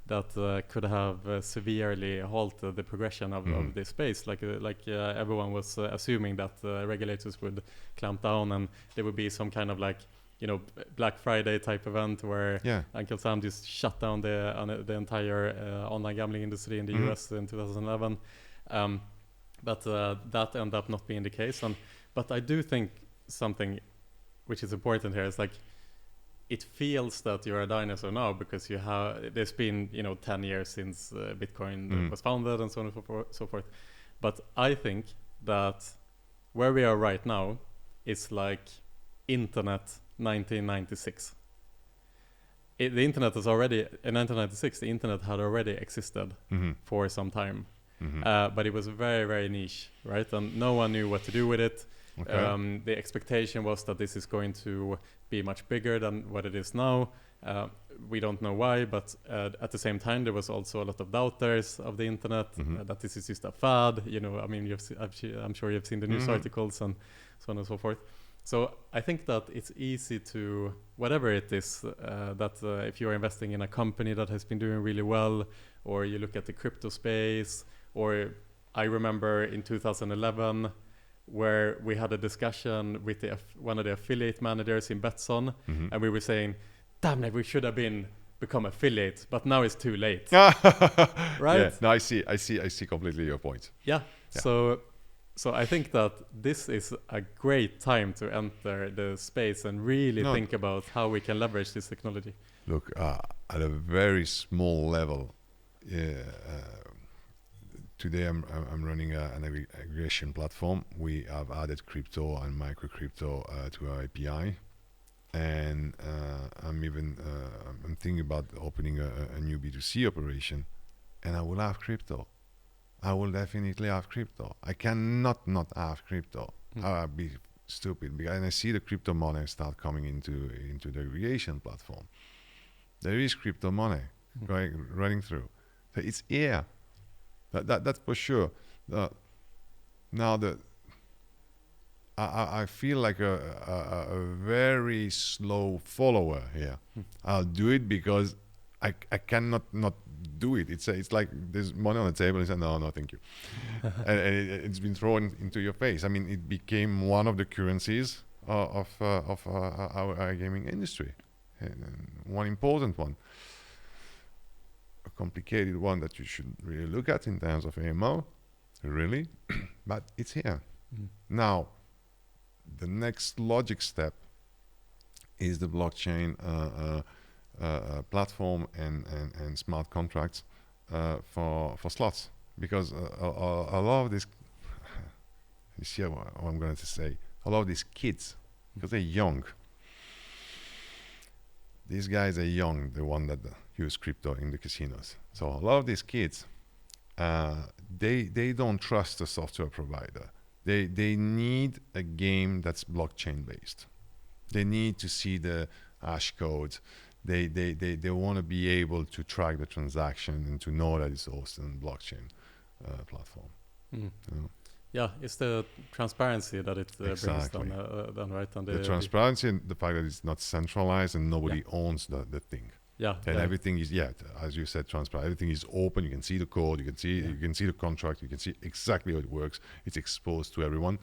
that could have severely halted the progression of this space. Like everyone was assuming that regulators would clamp down and there would be some kind of like, you know, Black Friday type event where Uncle Sam just shut down the entire online gambling industry in the US in 2011. But that ended up not being the case. But I do think something which is important here is like, it feels that you're a dinosaur now because there's been, you know, 10 years since Bitcoin was founded and so on and so forth. But I think that where we are right now is like internet 1996. the internet is already, in 1996, the internet had already existed for some time. But it was very, very niche, right? And no one knew what to do with it. Okay. The expectation was that this is going to be much bigger than what it is now. We don't know why, but at the same time, there was also a lot of doubters of the internet, that this is just a fad. You know, I mean, I'm sure you've seen the news articles and so on and so forth. So I think that it's easy to, whatever it is, if you're investing in a company that has been doing really well, or you look at the crypto space, or I remember in 2011, where we had a discussion with one of the affiliate managers in Betsson, and we were saying, damn it, we should have become affiliates, but now it's too late. Right? Yeah. No, I see completely your point. Yeah. So I think that this is a great time to enter the space and really think about how we can leverage this technology. Look, at a very small level, today I'm running an aggregation platform. We have added crypto and micro crypto to our API. And I'm thinking about opening a new B2C operation, and I will have crypto. I will definitely have crypto. I cannot not have crypto. I'll be stupid. And I see the crypto money start coming into the aggregation platform. There is crypto money running through. So it's here. That's for sure. Now I feel like a very slow follower here. I'll do it because I cannot not do it. It's like there's money on the table and I say, no, thank you. and it's been thrown into your face. I mean, it became one of the currencies of our iGaming industry. And one important one. A complicated one that you should really look at in terms of AMO, really. But it's here. Now, the next logic step is the blockchain platform and smart contracts for slots, because a lot of this, you see what I'm going to say, a lot of these kids, because they're young, these guys are young, the one that use crypto in the casinos. So a lot of these kids, they don't trust the software provider. They need a game that's blockchain based. They need to see the hash codes. They want to be able to track the transaction and to know that it's hosted on blockchain platform. You know? Yeah, it's the transparency that it brings down, right? And the transparency and the fact that it's not centralized and nobody owns the thing. Yeah, and everything is as you said, transparent. Everything is open. You can see the code. You can see the contract. You can see exactly how it works. It's exposed to everyone.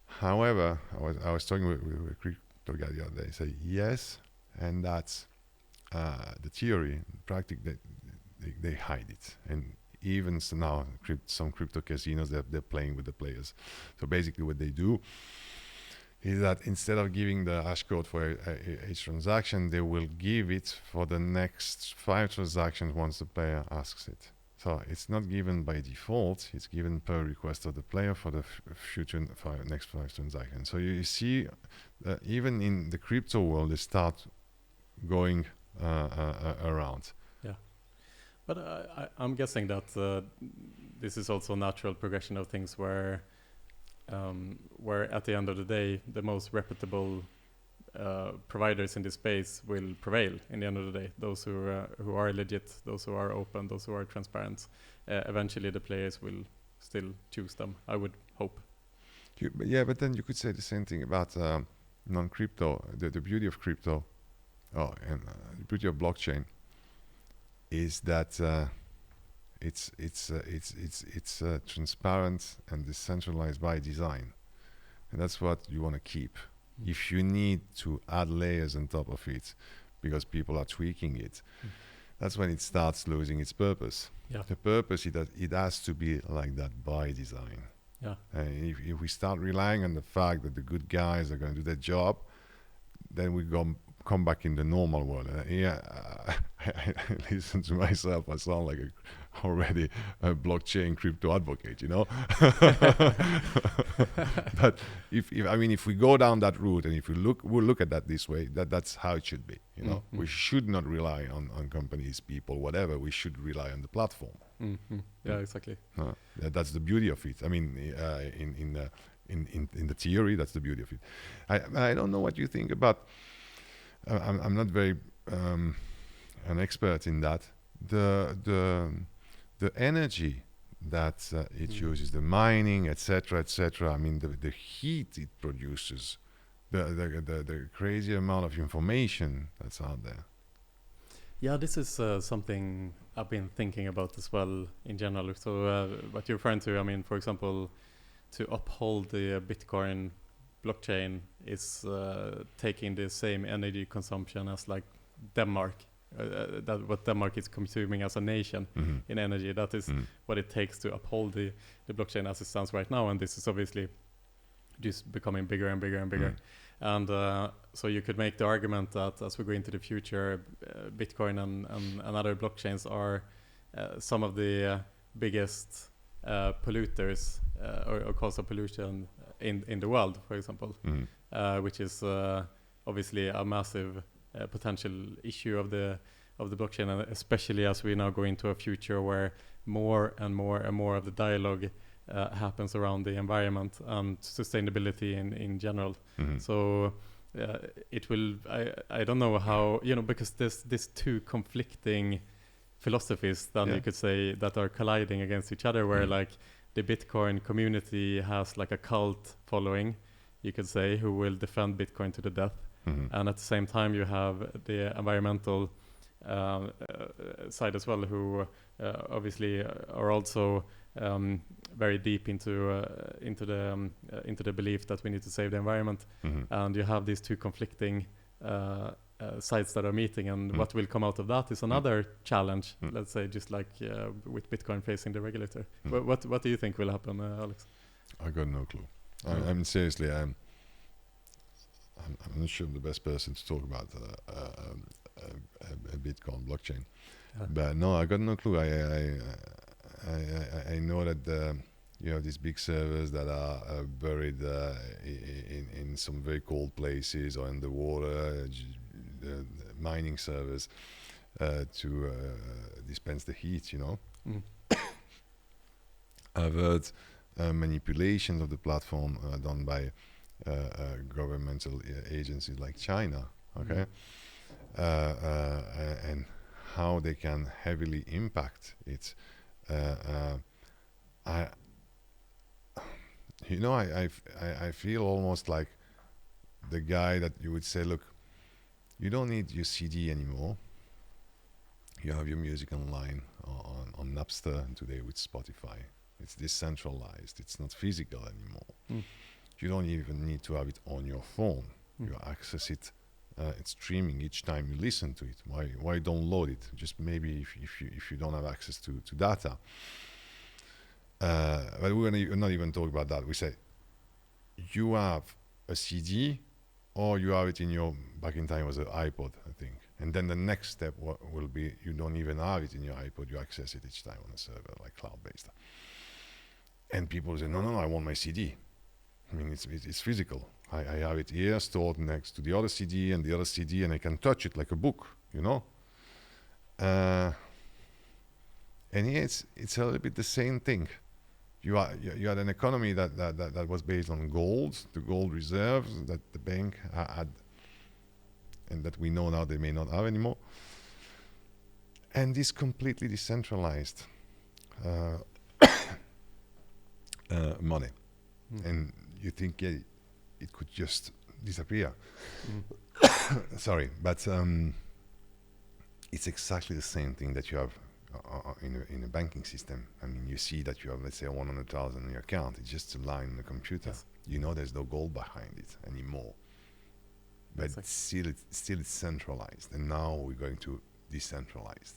However, I was talking with a crypto guy the other day. He said yes, and that's the theory. In practice, they hide it, and even so now, some crypto casinos they're playing with the players. So basically, what they do is that instead of giving the hash code for each transaction, they will give it for the next 5 transactions once the player asks it. So it's not given by default, it's given per request of the player for the next 5 transactions. So you see, even in the crypto world, they start going around. Yeah, but I'm guessing that this is also a natural progression of things where at the end of the day, the most reputable providers in this space will prevail in the end of the day. Those who are legit, those who are open, those who are transparent. Eventually, the players will still choose them, I would hope. But then you could say the same thing about non-crypto. The beauty of crypto, and the beauty of blockchain, is that it's transparent and decentralized by design, and that's what you want to keep. If you need to add layers on top of it because people are tweaking it, that's when it starts losing its purpose. The purpose, it has to be like that by design. And if we start relying on the fact that the good guys are going to do their job, then we come back in the normal world. I listen to myself. I sound like already a blockchain crypto advocate, you know. But if we go down that route and if we'll look at that this way, that's how it should be. You know, we should not rely on companies, people, whatever. We should rely on the platform. Yeah, exactly. That's the beauty of it. I mean, in the theory, that's the beauty of it. I don't know what you think about. I'm not very an expert in that. The energy that it uses, the mining, etc. I mean, the heat it produces, the crazy amount of information that's out there. Yeah, this is something I've been thinking about as well in general. So what you're referring to, I mean, for example, to uphold the Bitcoin blockchain is taking the same energy consumption as like Denmark, that what Denmark is consuming as a nation in energy. That is what it takes to uphold the blockchain as it stands right now. And this is obviously just becoming bigger and bigger and bigger. And so you could make the argument that as we go into the future, Bitcoin and other blockchains are some of the biggest polluters or cause of pollution in the world, for example, which is obviously a massive potential issue of the blockchain, and especially as we now go into a future where more and more of the dialogue happens around the environment and sustainability in general. So it will, I don't know how, you know, because there's these two conflicting philosophies then you could say that are colliding against each other, where like the Bitcoin community has like a cult following, you could say, who will defend Bitcoin to the death. And at the same time you have the environmental side as well, who obviously are also very deep into the belief that we need to save the environment. And you have these two conflicting sides that are meeting, and what will come out of that is another challenge, let's say, just like with Bitcoin facing the regulator. What do you think will happen, Alex? I got no clue. I mean, seriously, I'm not sure I'm the best person to talk about a Bitcoin blockchain, but no, I got no clue. I know that you have these big servers that are buried in some very cold places or in the water, mining servers to dispense the heat, you know. I've heard manipulations of the platform done by governmental agencies like China, and how they can heavily impact it. I feel almost like the guy that you would say, look, you don't need your CD anymore. You have your music online on Napster, and today with Spotify. It's decentralized. It's not physical anymore. You don't even need to have it on your phone. You access it. It's streaming each time you listen to it. Why download it? Just maybe if you don't have access to data. But we're not even talking about that. We say you have a CD, or you have it in your, back in time it was an iPod, I think. And then the next step will be you don't even have it in your iPod. You access it each time on a server, like cloud-based. And people say, no, I want my CD. I mean, it's physical. I have it here stored next to the other CD and the other CD, and I can touch it like a book, you know. And here it's a little bit the same thing. You had an economy that was based on gold, the gold reserves that the bank had, and that we know now they may not have anymore. And this completely decentralized money. And you think it could just disappear. Sorry, but it's exactly the same thing that you have in a banking system. I mean, you see that you have, let's say, 100,000 in your account. It's just a line on the computer. Yes. You know there's no gold behind it anymore. But exactly. still it's centralized. And now we're going to decentralize.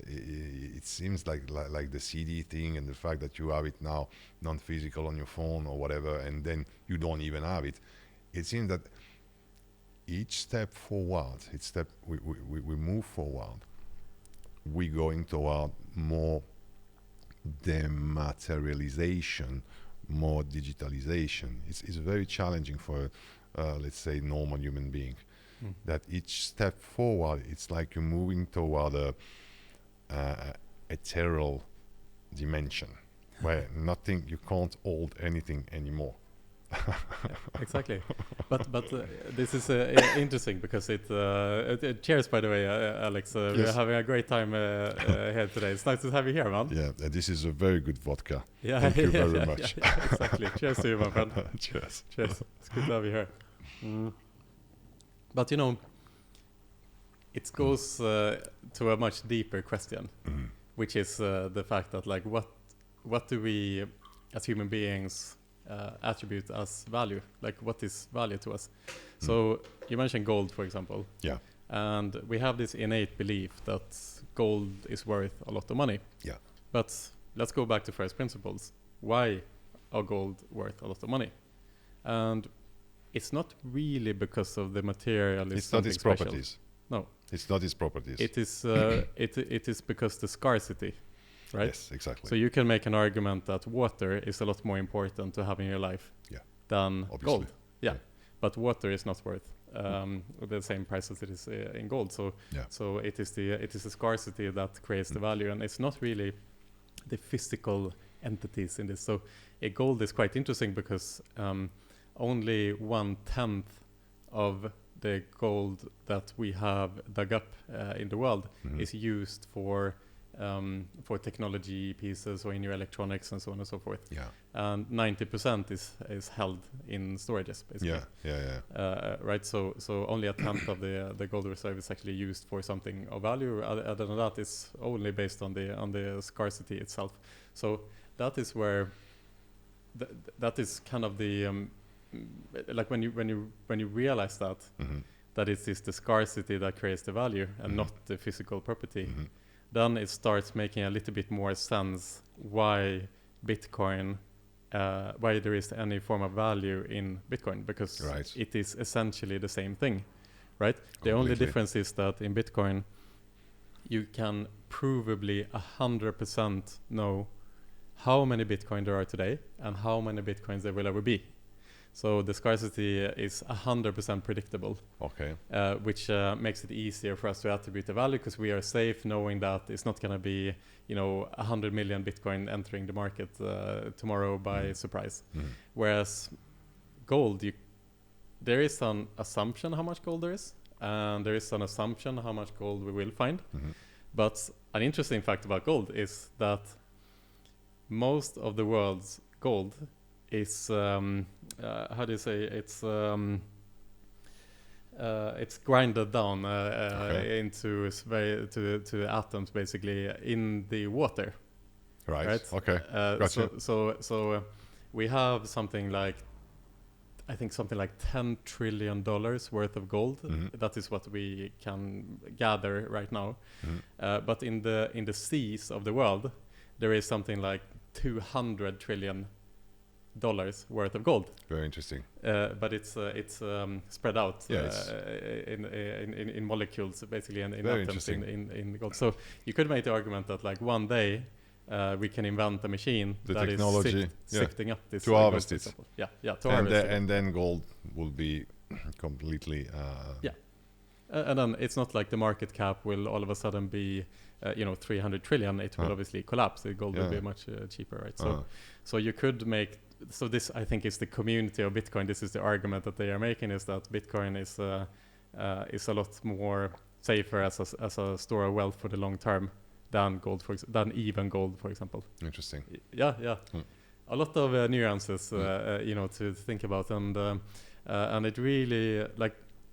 It seems like the CD thing, and the fact that you have it now non-physical on your phone or whatever, and then you don't even have it. It seems that each step forward, we move forward, we're going toward more dematerialisation, more digitalization. It's very challenging for let's say normal human being that each step forward, it's like you're moving toward a ethereal dimension where you can't hold anything anymore. Exactly. But this is interesting because cheers, by the way, Alex. Yes. We're having a great time here today. It's nice to have you here, man. Yeah, this is a very good vodka. Yeah, Thank you very much. Yeah, exactly. Cheers to you, my friend. Cheers. Cheers. It's good to have you here. But it goes to a much deeper question, which is the fact that like what do we as human beings attribute as value? Like what is value to us? So you mentioned gold, for example. Yeah. And we have this innate belief that gold is worth a lot of money. Yeah. But let's go back to first principles. Why are gold worth a lot of money? And it's not really because of the material. It's not its properties. No. It's not its properties. It is it is because the scarcity, right? Yes, exactly. So you can make an argument that water is a lot more important to have in your life than obviously. gold. Yeah. But water is not worth the same price as it is in gold. So it is the scarcity that creates the value, and it's not really the physical entities in this. So gold is quite interesting because only 1/10 of the gold that we have dug up in the world is used for technology pieces or in your electronics and so on and so forth. Yeah. And 90% is held in storages, basically. Yeah. Right. So only 1/10 of the gold reserve is actually used for something of value. Other than that, is only based on the scarcity itself. So that is where that is kind of the like when you realize that it is the scarcity that creates the value and not the physical property, then it starts making a little bit more sense why Bitcoin, why there is any form of value in Bitcoin, because it is essentially the same thing, right? The only difference is that in Bitcoin, you can provably 100% know how many Bitcoin there are today and how many Bitcoins there will ever be. So the scarcity is 100% predictable, which makes it easier for us to attribute the value because we are safe knowing that it's not going to be, 100 million Bitcoin entering the market tomorrow by surprise. Whereas gold, there is an assumption how much gold there is, and there is an assumption how much gold we will find. But an interesting fact about gold is that most of the world's gold is how do you say it's grinded down into to atoms basically in the water. Right. Okay. Gotcha. So we have something like $10 trillion worth of gold. That is what we can gather right now. But in the seas of the world, there is something like $200 trillion worth of gold. Very interesting. But it's spread out in molecules basically, and in atoms in gold. So you could make the argument that like one day we can invent a machine that is sifting up this to harvest it. And then gold will be completely. And then it's not like the market cap will all of a sudden be 300 trillion. It will obviously collapse. The gold will be much cheaper, right? So you could make. So this, I think, is the community of Bitcoin. This is the argument that they are making, is that Bitcoin is a lot more safer as a store of wealth for the long term than gold, than even gold, for example. Interesting. Yeah. A lot of nuances, to think about, and it really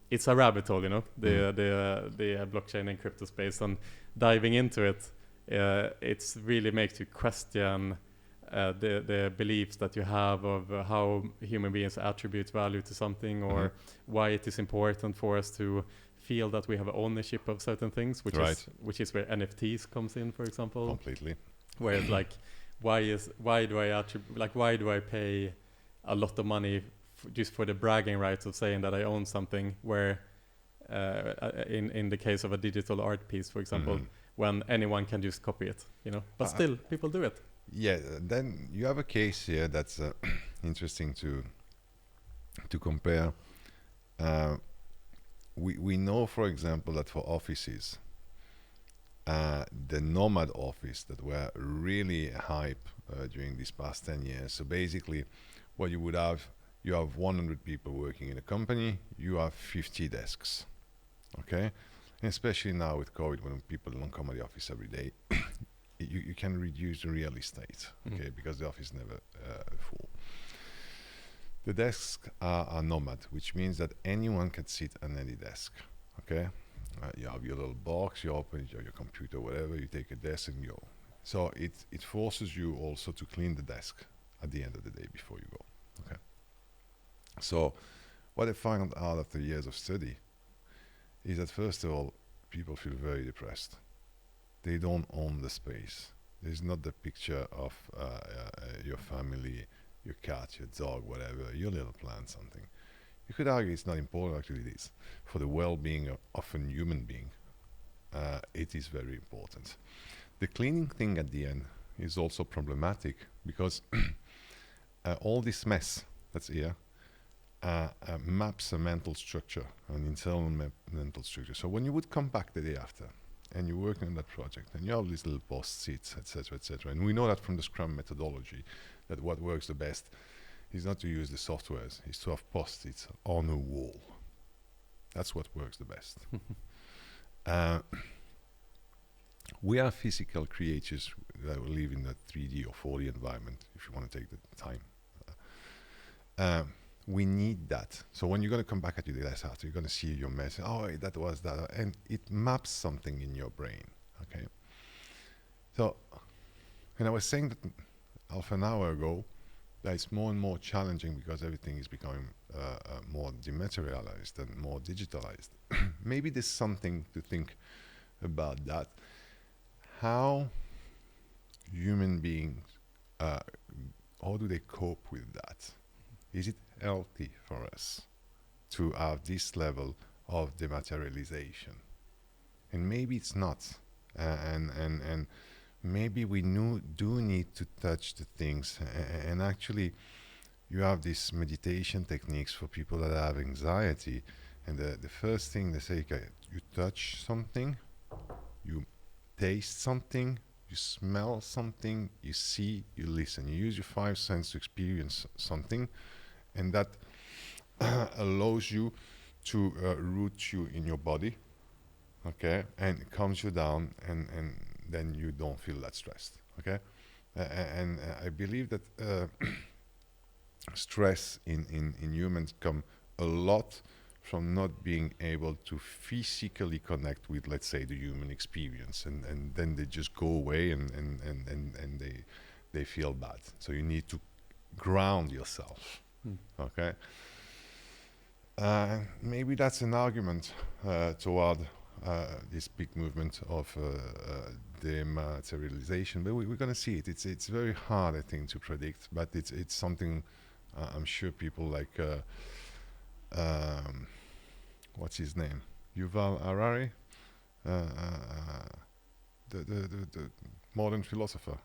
it's a rabbit hole, the blockchain and crypto space, and diving into it, it's really makes you question the beliefs that you have of how human beings attribute value to something, or why it is important for us to feel that we have ownership of certain things, which is where NFTs comes in, for example. Completely. Where it's like, why do I pay a lot of money just for the bragging rights of saying that I own something, where in the case of a digital art piece, for example, when anyone can just copy it, but still people do it. Yeah, then you have a case here that's interesting to compare. we know, for example, that for offices, the nomad office that were really hype during these past 10 years. So basically, what you would have, you have 100 people working in a company, you have 50 desks, okay? And especially now with COVID, when people don't come to the office every day, you can reduce the real estate, okay? Because the office is never full. The desks are nomad, which means that anyone can sit on any desk, okay? You have your little box, you open your computer, whatever, you take a desk and go. So it forces you also to clean the desk at the end of the day before you go, okay? So what I found out after years of study is that, first of all, people feel very depressed. They don't own the space. There's not the picture of your family, your cat, your dog, whatever, your little plant, something. You could argue it's not important, actually it is. For the well-being of a human being, it is very important. The cleaning thing at the end is also problematic because all this mess that's here maps a mental structure, an internal mental structure. So when you would come back the day after and you're working on that project and you have these little post-its, etc., and we know that from the Scrum methodology that what works the best is not to use the softwares, it's to have post-its on a wall. That's what works the best. We are physical creatures that live in a 3D or 4D environment, if you want to take the time. We need that. So when you're going to come back at your desk after, you're going to see your message, oh, that was that, and it maps something in your brain, okay? So, and I was saying that half an hour ago, that it's more and more challenging because everything is becoming more dematerialized and more digitalized. Maybe there's something to think about that. How human beings, how do they cope with that? Is it healthy for us to have this level of dematerialization? And maybe it's not. And maybe we do need to touch the things. And actually, you have these meditation techniques for people that have anxiety. And the first thing they say, okay, you touch something, you taste something, you smell something, you see, you listen. You use your 5 senses to experience something, and that allows you to root you in your body, okay, and it calms you down, and then you don't feel that stressed, okay? And I believe that stress in humans come a lot from not being able to physically connect with, let's say, the human experience, and then they just go away and they feel bad. So you need to ground yourself, okay? Maybe that's an argument toward this big movement of dematerialization, but we're going to see it. It's very hard, I think, to predict, but it's something I'm sure people like what's his name? Yuval Harari, the modern philosopher,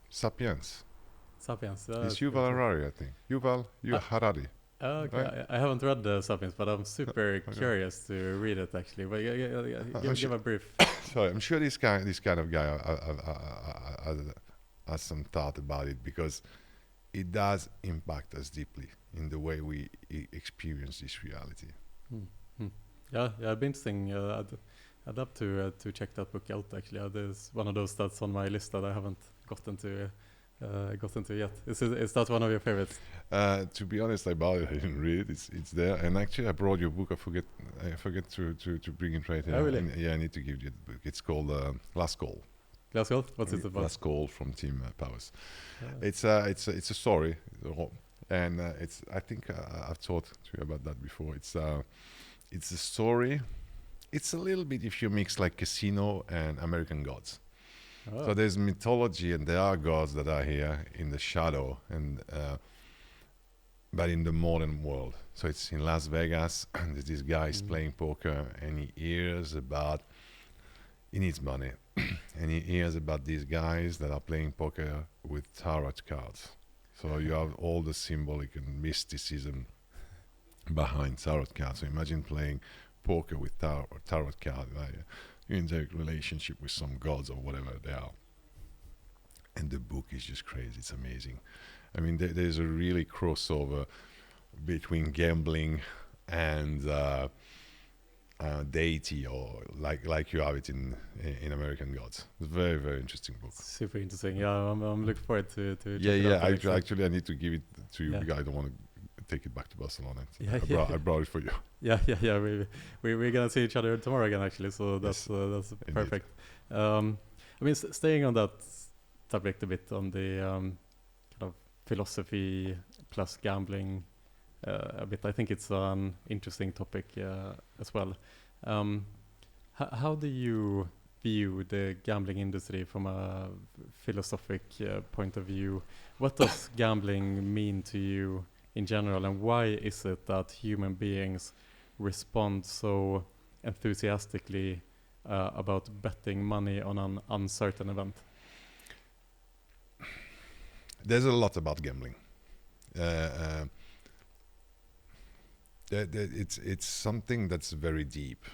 *Sapiens*. *Sapiens*. It's Yuval Harari, I think. Yuval Harari. Okay, Right? I haven't read *Sapiens*, but I'm super curious to read it actually. But give a brief. Sorry, I'm sure this kind of guy has some thought about it, because it does impact us deeply in the way we experience this reality. Yeah, it'd be interesting. I'd love to check that book out. Actually, there's one of those that's on my list that I haven't gotten to yet. Is that one of your favorites? To be honest, I bought it. I didn't read it. It's there. And actually, I brought your book. I forget to bring it right here. Oh, really? And I need to give you the book. It's called Last Call. Last Call? What's it about? Last Call from 𝗔𝗶𝗃𝗏. It's a story, and I think I've talked to you about that before. It's a story. It's a little bit if you mix like Casino and American Gods. Oh. So there's mythology and there are gods that are here in the shadow, and but in the modern world. So it's in Las Vegas, and there's this guy is playing poker, and he hears about, he needs money, and he hears about these guys that are playing poker with tarot cards. So you have all the symbolic and mysticism behind tarot cards. So imagine playing poker with tarot card. You're in a relationship with some gods or whatever they are. And the book is just crazy. It's amazing. I mean, there's a really crossover between gambling and deity, or like you have it in American Gods. It's a very, very interesting book. Super interesting. Yeah, I'm looking forward to Yeah. Actually, I need to give it to you because I don't want to take it back to Barcelona. I brought it for you. Yeah. We're gonna see each other tomorrow again, actually. So that's perfect. I mean, staying on that subject a bit, on the kind of philosophy plus gambling a bit. I think it's an interesting topic as well. How do you view the gambling industry from a philosophic point of view? What does gambling mean to you in general, and why is it that human beings respond so enthusiastically about betting money on an uncertain event? There's a lot about gambling. It's something that's very deep.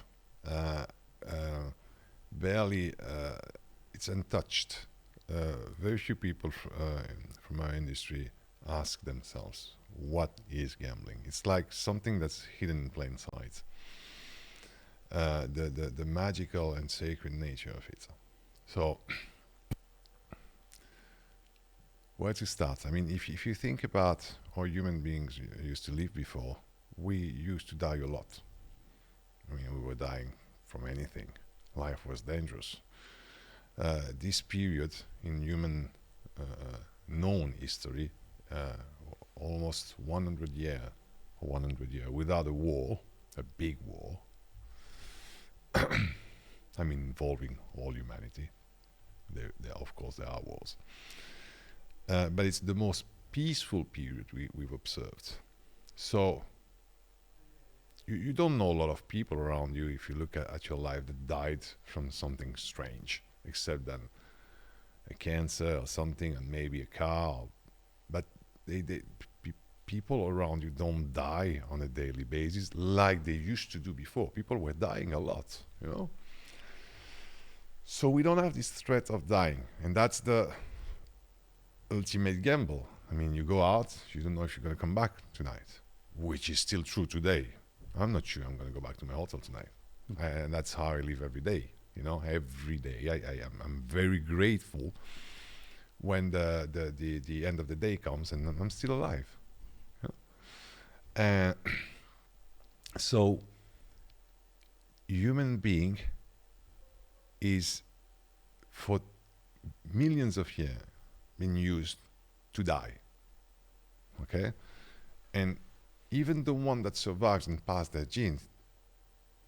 Barely, it's untouched. Very few people from our industry ask themselves, what is gambling? It's like something that's hidden in plain sight. The magical and sacred nature of it. So, where to start? I mean, if you think about how human beings used to live before, we used to die a lot. I mean, we were dying from anything. Life was dangerous. This period in human known history, almost 100 years without a war, a big war, I mean, involving all humanity. Of course, there are wars. But it's the most peaceful period we've observed. So, you don't know a lot of people around you, if you look at your life, that died from something strange, except then a cancer or something, and maybe a car. But people around you don't die on a daily basis like they used to do before. People were dying a lot, you know. So we don't have this threat of dying, and that's the ultimate gamble. I mean, you go out, you don't know if you're going to come back tonight, which is still true today. I'm not sure I'm going to go back to my hotel tonight. And that's how I live every day, you know, every day. I'm very grateful when the end of the day comes and I'm still alive. You know? So, human being is, for millions of years, been used to die. Okay? And even the one that survives and pass their genes,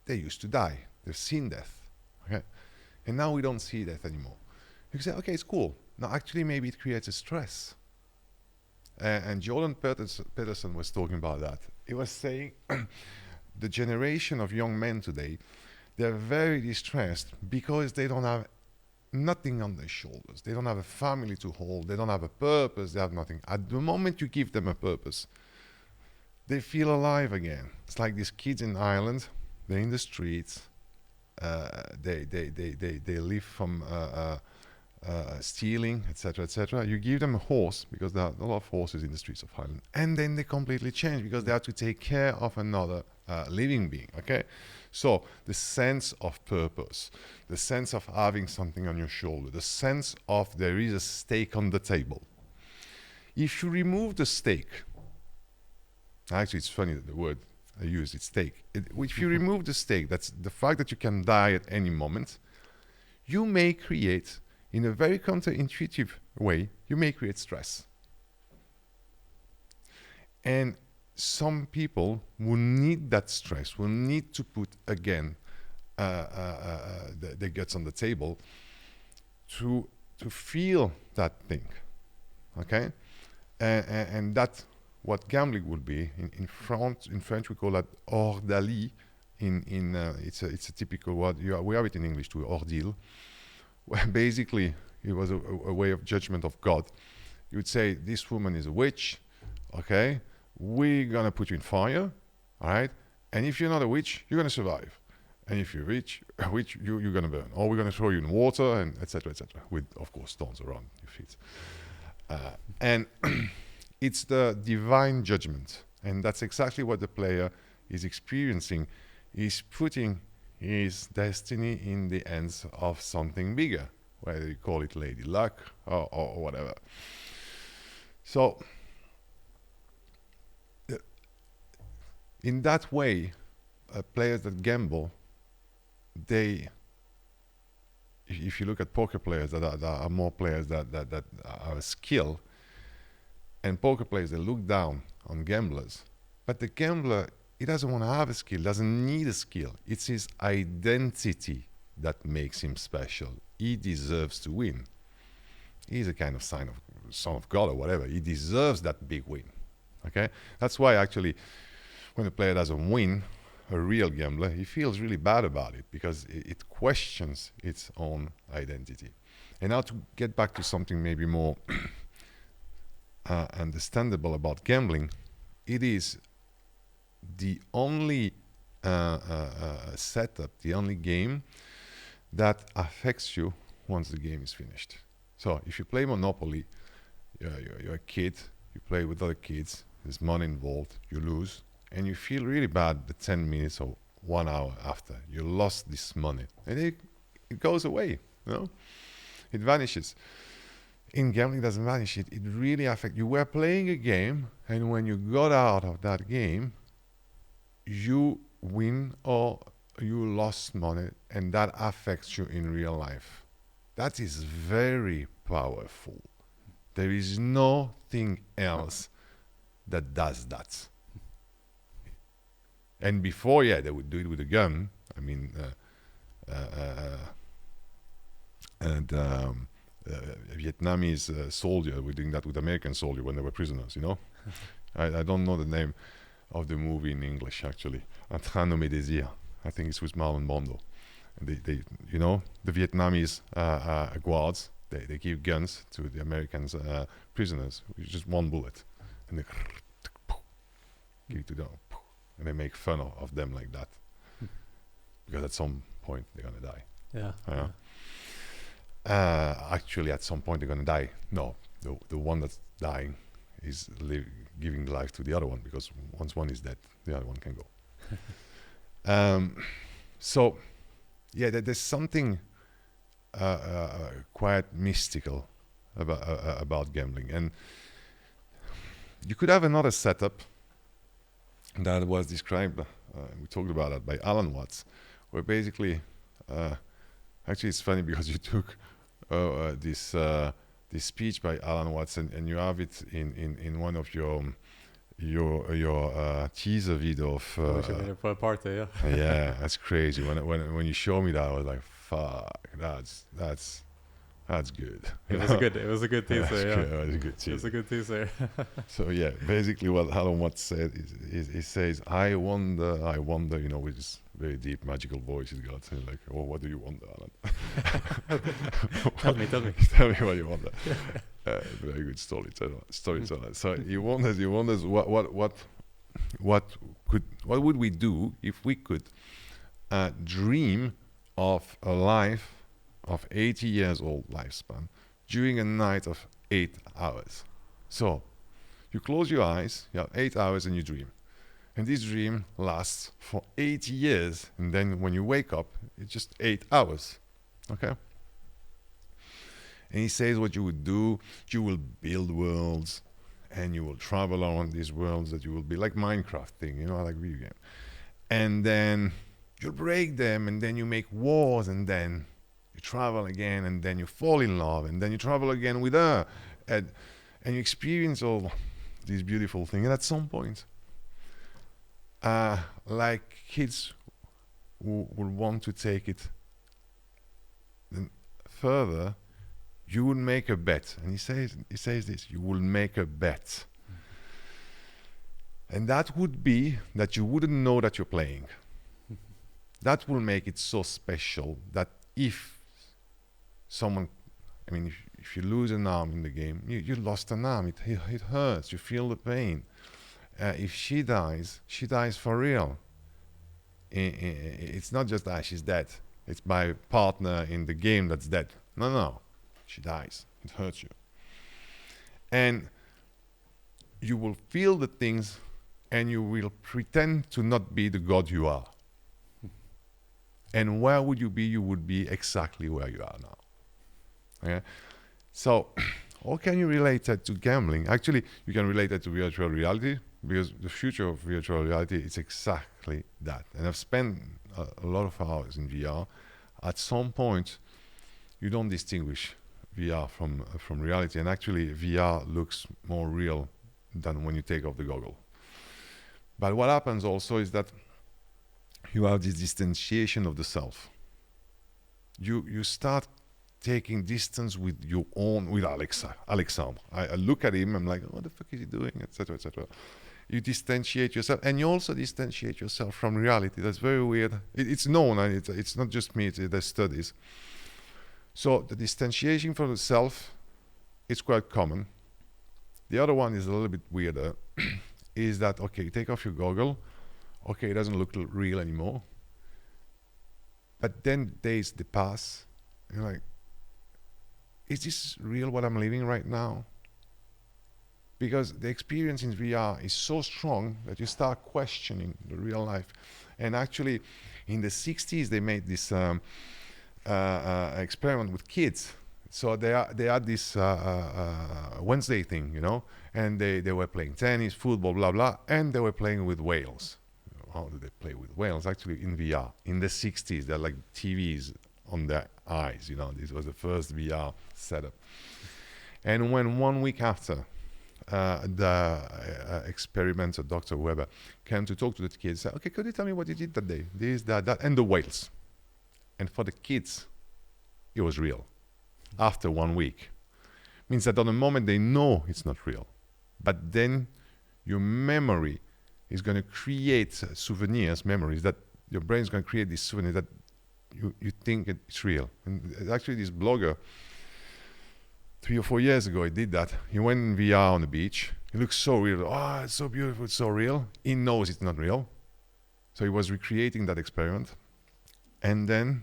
they used to die. They've seen death. Okay? And now we don't see death anymore. You can say, okay, it's cool. Now, actually, maybe it creates a stress. And 𝗟𝗶𝗿𝗍𝗔 was talking about that. He was saying the generation of young men today, they're very distressed because they don't have nothing on their shoulders. They don't have a family to hold. They don't have a purpose. They have nothing. At the moment you give them a purpose, they feel alive again. It's like these kids in Ireland. They're in the streets. They live from stealing, etc., etc. You give them a horse, because there are a lot of horses in the streets of Ireland, and then they completely change because they have to take care of another living being. Okay, so the sense of purpose, the sense of having something on your shoulder, the sense of there is a stake on the table. If you remove the stake, actually, it's funny that the word I use, it's stake. If you remove the stake, that's the fact that you can die at any moment, you may create, in a very counterintuitive way, you may create stress. And some people will need that stress, will need to put, again, the guts on the table to feel that thing, okay? And that's what gambling would be. In French we call that 𝗟𝗶𝗿𝗍𝗍. It's a typical word. We have it in English too, ordeal. Where basically it was a way of judgment of God. You would say, this woman is a witch, okay? We're gonna put you in fire, all right? And if you're not a witch, you're going to survive. And if you're a witch, you're going to burn. Or we're going to throw you in water, and etc., etc. With, of course, stones around your feet. And it's the divine judgment. And that's exactly what the player is experiencing. He's putting his destiny in the hands of something bigger, whether you call it Lady Luck or whatever. So, in that way, players that gamble, if you look at poker players, that are more players that are skilled, and poker players, they look down on gamblers. But the gambler, he doesn't want to have a skill, doesn't need a skill. It's his identity that makes him special. He deserves to win. He's a kind of son of God or whatever. He deserves that big win. Okay? That's why actually, when a player doesn't win, a real gambler, he feels really bad about it because it questions its own identity. And now to get back to something maybe more understandable about gambling, it is the only setup, the only game that affects you once the game is finished. So if you play Monopoly, you're a kid, you play with other kids, there's money involved, you lose, and you feel really bad the 10 minutes or 1 hour after you lost this money, and it goes away, you know, it vanishes. In gambling, it doesn't vanish. It really affects you. Were playing a game, and when you got out of that game, you win or you lost money, and that affects you in real life. That is very powerful. There is nothing else that does that. And before, yeah, they would do it with a gun. I mean, Vietnamese soldier were doing that with American soldier when they were prisoners, you know. I don't know the name of the movie in English, actually. 𝗟𝗶𝗿𝗍𝗍. I think it's with Marlon Brando. And they you know, the Vietnamese guards, they give guns to the Americans prisoners with just one bullet, and they give it to them, and they make fun of them like that, because at some point they're gonna die. Yeah. Actually, at some point they're gonna die. No, the one that's dying is giving life to the other one, because once one is dead, the other one can go. So, yeah, there's something quite mystical about gambling, and you could have another setup that was described. We talked about that by Alan Watts, where basically, actually, it's funny because you took this speech by Alan Watts, and you have it in one of your teaser video of 𝗍𝗶𝗿𝗍𝗍, yeah. yeah, that's crazy. When you showed me that, I was like, fuck, that's good. It was a good teaser, yeah. It was a good teaser. It was a good teaser. So yeah, basically what Alan Watts said is he says, I wonder, you know, with this very deep magical voice he's got, and like, oh, what do you wonder, Alan? Tell me. Tell me what you wonder. Very good storyteller. So he wonders what would we do if we could dream of a life of 80 years old lifespan during a night of 8 hours. So you close your eyes, you have 8 hours and you dream. And this dream lasts for 80 years, and then when you wake up, it's just 8 hours. Okay? And he says what you would do, you will build worlds, and you will travel around these worlds that you will be like Minecraft thing, you know, like video game. And then you'll break them, and then you make wars, and then you travel again, and then you fall in love, and then you travel again with her, and you experience all these beautiful things. And at some point, like kids who will want to take it further, you will make a bet. And he says this, you will make a bet. And that would be that you wouldn't know that you're playing. That will make it so special that if someone, I mean, if you lose an arm in the game, you lost an arm, it hurts, you feel the pain. If she dies for real. it's not just she's dead. It's my partner in the game that's dead. No, she dies. It hurts you. And you will feel the things, and you will pretend to not be the god you are. And where would you be? You would be exactly where you are now. Okay? So how can you relate that to gambling? Actually, you can relate that to virtual reality, because the future of virtual reality is exactly that. And I've spent a lot of hours in VR. At some point, you don't distinguish VR from reality. And actually, VR looks more real than when you take off the goggle. But what happens also is that you have this distanciation of the self. You start taking distance with your own, with Alexandre. I look at him, I'm like, what the fuck is he doing, etc., etc. You distantiate yourself, and you also distantiate yourself from reality. That's very weird. It's known, and it's not just me, there's studies. So the distantiation from the self is quite common. The other one is a little bit weirder, is that, okay, you take off your goggle, okay, it doesn't look real anymore. But then days pass, and you're like, is this real what I'm living right now? Because the experience in VR is so strong that you start questioning the real life. And actually, in the 60s, they made this experiment with kids. So they had this Wednesday thing, you know, and they were playing tennis, football, blah, blah, and they were playing with whales. How do they play with whales? Actually, in VR. In the 60s, they're like TVs on their eyes, you know. This was the first VR setup. And when 1 week after the experimenter, Dr. 𝗍𝗶𝗍𝗶, came to talk to the kids, said, okay, could you tell me what you did that day? This, that, and the whales. And for the kids, it was real. After 1 week. Means that on the moment they know it's not real. But then your memory is going to create souvenirs, memories, that your brain is going to create these souvenirs that you think it's real. And actually this blogger, 3 or 4 years ago, he did that. He went in VR on the beach. It looks so real. Oh, it's so beautiful, it's so real. He knows it's not real. So he was recreating that experiment. And then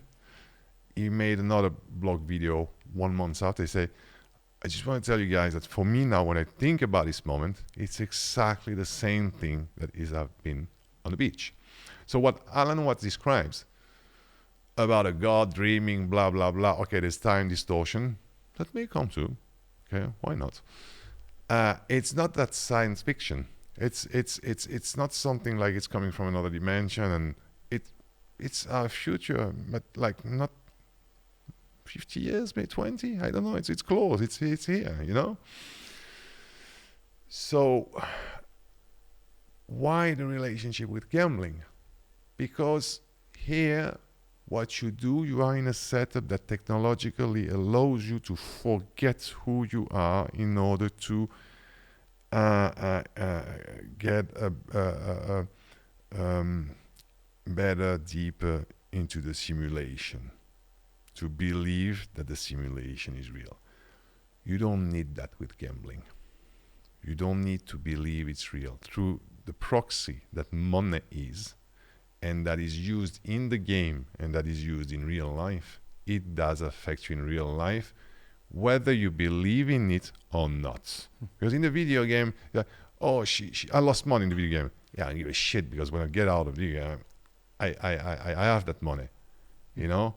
he made another blog video 1 month after. He said, I just want to tell you guys that for me now, when I think about this moment, it's exactly the same thing that is I've been on the beach. So what Alan Watts describes about a God dreaming, blah, blah, blah. Okay, there's time distortion. That may come too. Okay, why not? It's not that science fiction. It's not something like it's coming from another dimension, and it's our future, but like not 50 years, maybe 20. I don't know. It's close. It's here. You know. So why the relationship with gambling? Because here, what you do, you are in a setup that technologically allows you to forget who you are in order to get better, deeper into the simulation, to believe that the simulation is real. You don't need that with gambling. You don't need to believe it's real. Through the proxy that money is, and that is used in the game, and that is used in real life, it does affect you in real life, whether you believe in it or not. Because in the video game, oh, I lost money in the video game. Yeah, I don't give a shit, because when I get out of the video game, I have that money, you know?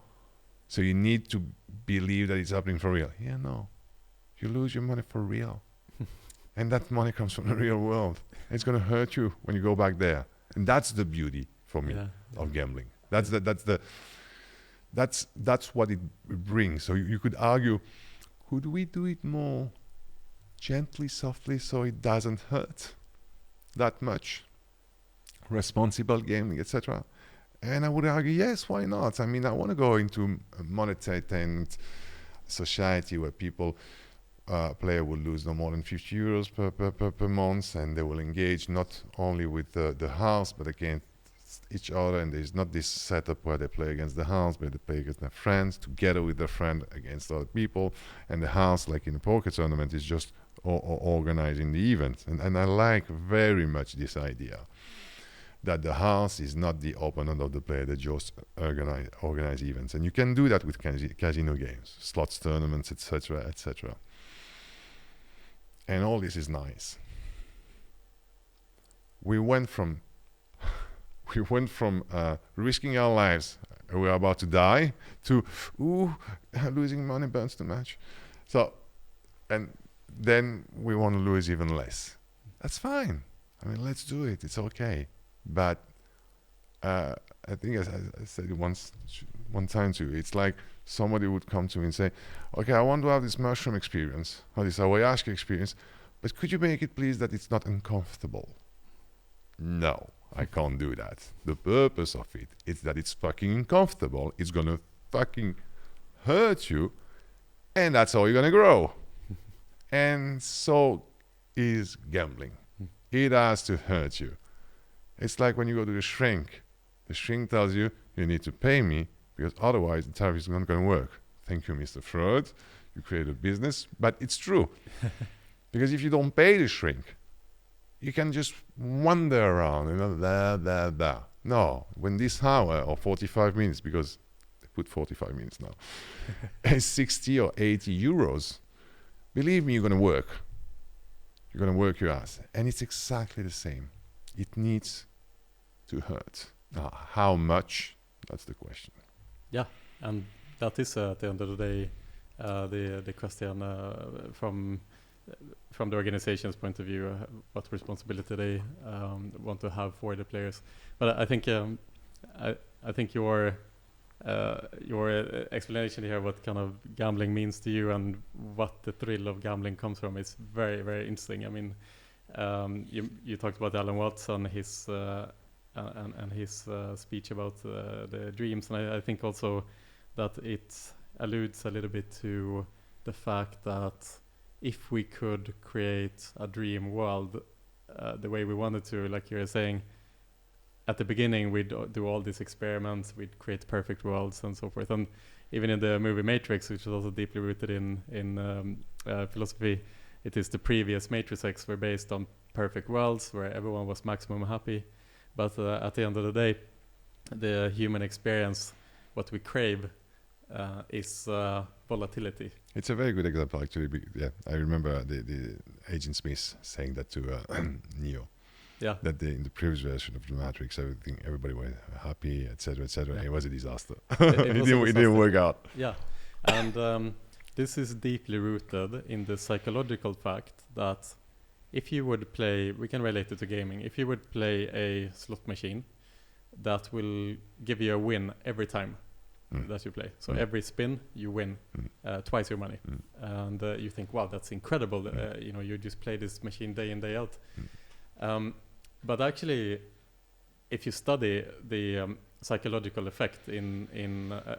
So you need to believe that it's happening for real. Yeah, no. You lose your money for real. And that money comes from the real world. It's going to hurt you when you go back there. And that's the beauty for me of gambling. That's what it brings. So you could argue, could we do it more gently, softly, so it doesn't hurt that much? Responsible gaming, etc. And I would argue, yes, why not? I mean, I want to go into a monetary society where people, player will lose no more than 50 euros per month, and they will engage not only with the house, but against each other. And there's not this setup where they play against the house, but they play against their friends, together with their friend against other people. And the house, like in a poker tournament, is just organizing the event. And I like very much this idea. that the house is not the opponent of the player, they just organize events. And you can do that with casino games, slots tournaments, etc., etc. And all this is nice. We went from risking our lives, we are about to die, to losing money burns too much. So, and then we want to lose even less. That's fine. I mean, let's do it. It's okay. But I think, as I said one time too, it's like somebody would come to me and say, okay, I want to have this mushroom experience, or this ayahuasca experience, but could you make it please that it's not uncomfortable? No, I can't do that. The purpose of it is that it's fucking uncomfortable. It's gonna fucking hurt you, and that's how you're gonna grow. And so is gambling. It has to hurt you. It's like when you go to the shrink. The shrink tells you, you need to pay me, because otherwise the tariff is not going to work. Thank you, Mr. Freud. You create a business, but it's true. Because if you don't pay the shrink, you can just wander around, blah, blah, blah. No, when this hour or 45 minutes, because they put 45 minutes now, is 60 or 80 euros, believe me, you're going to work. You're going to work your ass. And it's exactly the same. It needs to hurt. Now, how much? That's the question. Yeah, and that is at the end of the day the question from the organization's point of view, what responsibility they want to have for the players. But I think your explanation here, what kind of gambling means to you and what the thrill of gambling comes from, is very, very interesting. I mean, you talked about Alan Watts and his speech about the dreams, and I think also that it alludes a little bit to the fact that if we could create a dream world the way we wanted to, like you were saying, at the beginning we'd do all these experiments, we'd create perfect worlds and so forth. And even in the movie Matrix, which is also deeply rooted in philosophy, it is the previous Matrix X were based on perfect worlds where everyone was maximum happy. But at the end of the day, the human experience, what we crave, is volatility. It's a very good example, actually. Yeah, I remember the Agent Smith saying that to Neo. Yeah. That in the previous version of the Matrix, everybody was happy, etc., etc. Yeah. It was a disaster. It didn't work out. Yeah, and this is deeply rooted in the psychological fact that if you would play, we can relate it to gaming, if you would play a slot machine, that will give you a win every time that you play. So every spin, you win twice your money. And you think, wow, that's incredible. You just play this machine day in, day out. But actually, if you study the psychological effect in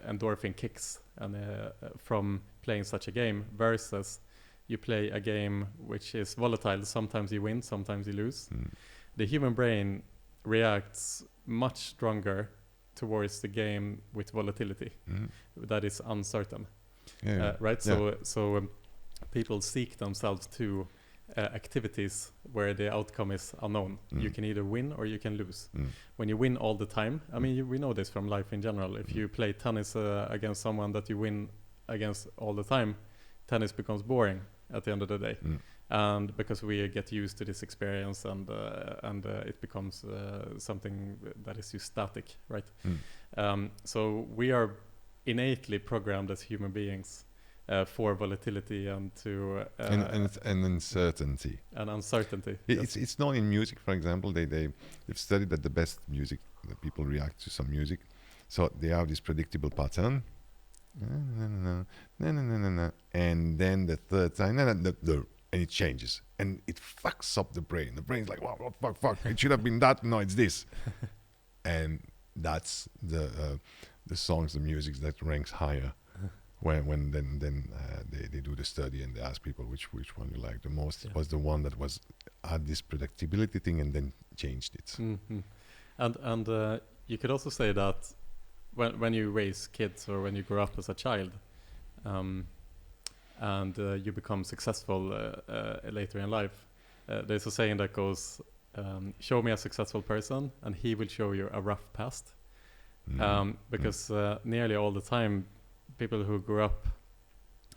endorphin kicks and from playing such a game versus you play a game which is volatile, sometimes you win, sometimes you lose, the human brain reacts much stronger towards the game with volatility that is uncertain. Right? Yeah. So people seek themselves to activities where the outcome is unknown. You can either win or you can lose. When you win all the time, I mean, we know this from life in general. If you play tennis against someone that you win against all the time, tennis becomes boring at the end of the day. And because we get used to this experience and it becomes something that is just static, right? So we are innately programmed as human beings for volatility and to and uncertainty. And uncertainty. It's known in music, for example. They've studied that the best music, that people react to some music, so they have this predictable pattern, and then the third time, and it changes, and it fucks up the brain. The brain's like, wow, fuck, it should have been that. No, it's this, and that's the songs, the music that ranks higher. When they do the study and they ask people which one you like the most, it was the one that had this predictability thing and then changed it. And you could also say that when you raise kids or when you grow up as a child, and you become successful later in life, there's a saying that goes, show me a successful person, and he will show you a rough past. Because nearly all the time, people who grew up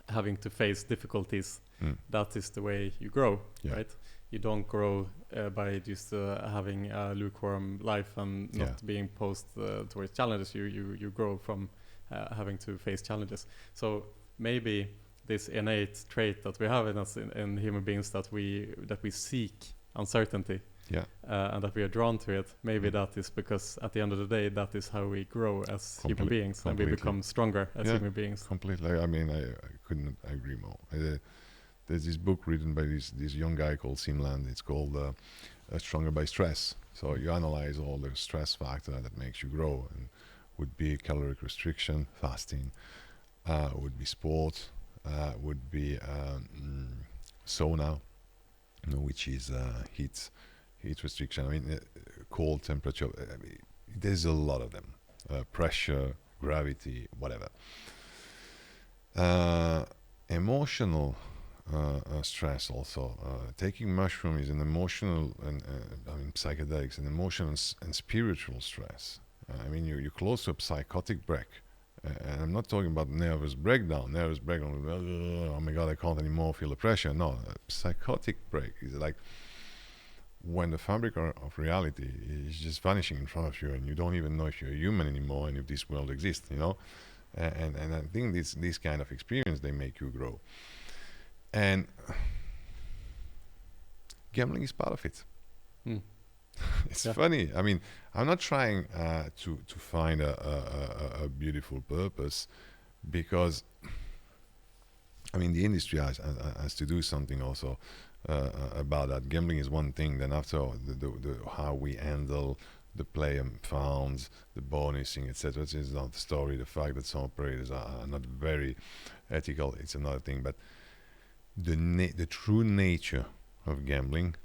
having to face difficulties, that is the way you grow, right? You don't grow by just having a lukewarm life and not being posed towards challenges. You grow from having to face challenges. So maybe this innate trait that we have in us in human beings, that we seek uncertainty, and that we are drawn to it. Maybe that is because at the end of the day, that is how we grow as human beings, and we become stronger as human beings. Completely. I mean, I couldn't agree more. There's this book written by this young guy called Lindh. It's called Stronger by Stress. So you analyze all the stress factor that makes you grow, and would be caloric restriction, fasting, would be sport, would be sauna, which is heat restriction. I mean, cold temperature. I mean, there's a lot of them. Pressure, gravity, whatever. Emotional stress also. Taking mushroom is an emotional and psychedelics, an emotional and spiritual stress. I mean, you're close to a psychotic break. And I'm not talking about nervous breakdown. Oh my God, I can't anymore feel the pressure. No, a psychotic break is like when the fabric of reality is just vanishing in front of you, and you don't even know if you're a human anymore and if this world exists, you know. And I think this kind of experience, they make you grow. And gambling is part of it. It's funny. I mean, I'm not trying to find a beautiful purpose, because I mean, the industry has to do something also about that. Gambling is one thing. Then after the how we handle the player funds, the bonusing, etc. It's not the story. The fact that some operators are not very ethical, it's another thing. But the true nature of gambling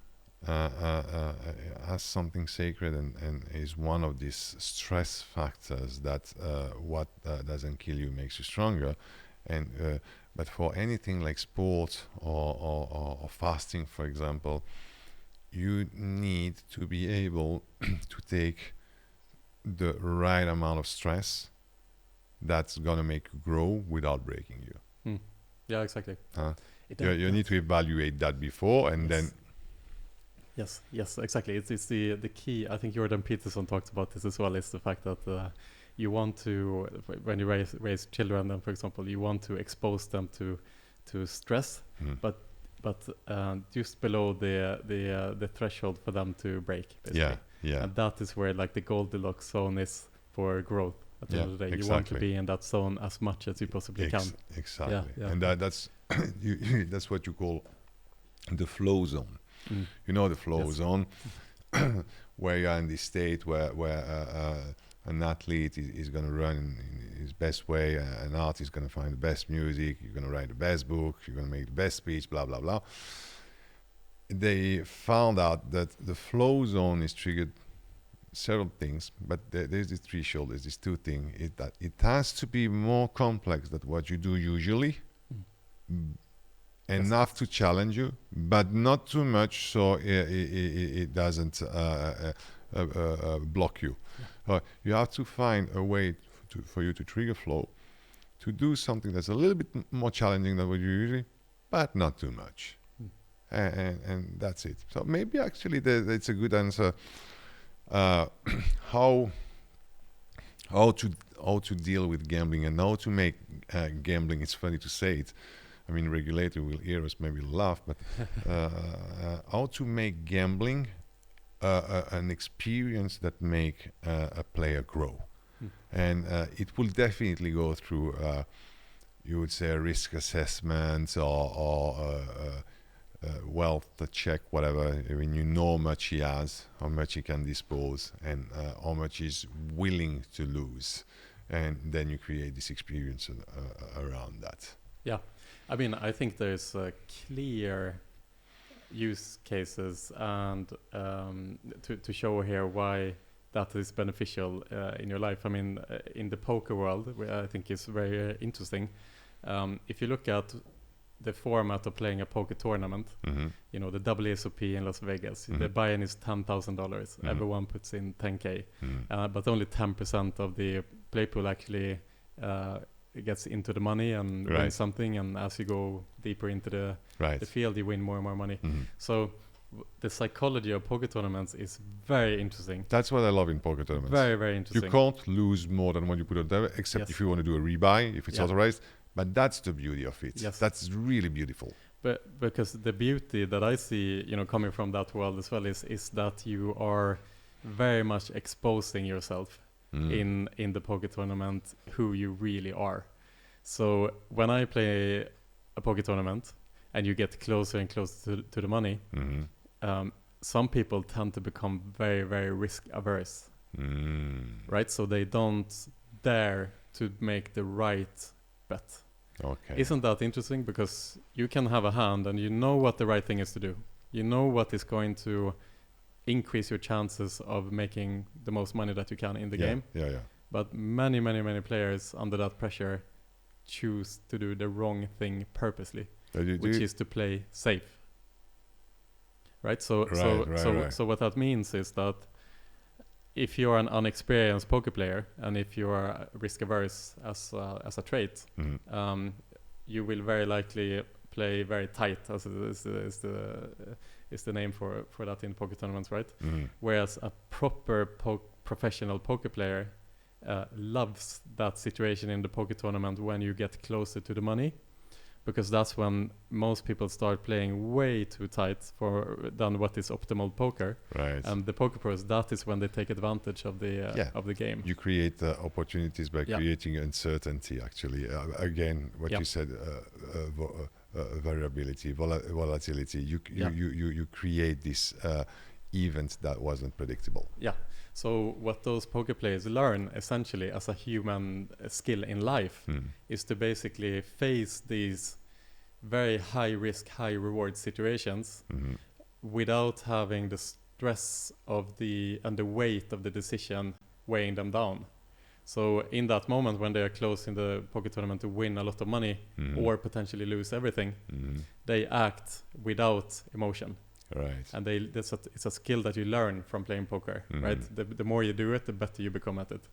has something sacred, and is one of these stress factors that what doesn't kill you makes you stronger. And but for anything like sport or fasting, for example, you need to be able to take the right amount of stress that's gonna make you grow without breaking you. Yeah, exactly. You need to evaluate that before, and then. Yes, exactly. It's the key. I think Jordan Peterson talks about this as well. Is the fact that you want to, when you raise children, then for example, you want to expose them to stress, but just below the threshold for them to break, basically. Yeah. And that is where like the Goldilocks zone is for growth. At the end of the day, you want to be in that zone as much as you possibly can. Exactly. And that's that's what you call the flow zone. You know the flow zone, where you are in this state where an athlete is going to run in his best way, an artist is going to find the best music, you're going to write the best book, you're going to make the best speech, blah, blah, blah. They found out that the flow zone is triggered several things, but there's these threshold, there's these two things. It has to be more complex than what you do usually. Enough to challenge you, but not too much so it doesn't block you. You have to find a way for you to trigger flow, to do something that's a little bit more challenging than what you usually, but not too much. And that's it. So maybe actually it's a good answer. How to deal with gambling, and how to make gambling. It's funny to say it. I mean, regulator will hear us, maybe laugh, but how to make gambling an experience that make a player grow. And it will definitely go through, you would say, a risk assessment or wealth check, whatever. I mean, you know how much he has, how much he can dispose, and how much he's willing to lose. And then you create this experience around that. Yeah. I mean, I think there's clear use cases and to show here why that is beneficial in your life. I mean, in the poker world, I think is very interesting. If you look at the format of playing a poker tournament. You know, the 𝗍𝗶𝗍𝗵 in Las Vegas. The buy-in is $10,000. Everyone puts in 10K, but only 10% of the play pool actually gets into the money and wins something. And as you go deeper into the field, you win more and more money. So the psychology of poker tournaments is very interesting. That's what I love in poker tournaments. Very, very interesting. You can't lose more than what you put on there, except if you want to do a rebuy, if it's authorized. But that's the beauty of it. That's really beautiful. But because the beauty that I see, you know, coming from that world as well, is that you are very much exposing yourself in the poker tournament, who you really are. So when I play a poker tournament and you get closer and closer to the money, some people tend to become very, very risk averse, right? So they don't dare to make the right bet. Okay. Isn't that interesting? Because you can have a hand and you know what the right thing is to do. You know what is going to increase your chances of making the most money that you can in the game. But many, many, many players under that pressure choose to do the wrong thing purposely, which is to play safe. Right? So what that means is that if you're an unexperienced poker player and if you are risk averse as a trait, you will very likely play very tight, as is the name for that in poker tournaments, right? Whereas a proper professional poker player loves that situation in the poker tournament when you get closer to the money, because that's when most people start playing way too tight than what is optimal poker. Right. And the poker pros, that is when they take advantage of the game. You create opportunities by creating uncertainty. Actually, again, what you said, variability, volatility. You create this event that wasn't predictable. Yeah. So what those poker players learn essentially as a human skill in life is to basically face these very high risk, high reward situations without having the stress of and the weight of the decision weighing them down. So in that moment when they are close in the poker tournament to win a lot of money or potentially lose everything, they act without emotion. Right. And it's a skill that you learn from playing poker, right? The more you do it, the better you become at it.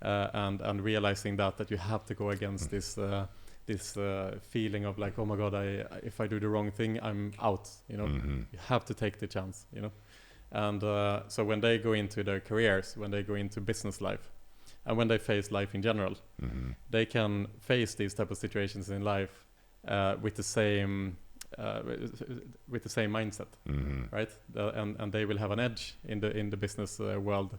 And realizing that you have to go against this feeling of like, oh my God, if I do the wrong thing, I'm out. You know, you have to take the chance. You know, and so when they go into their careers, when they go into business life, and when they face life in general, they can face these type of situations in life with the same mindset, right? And they will have an edge in the business world,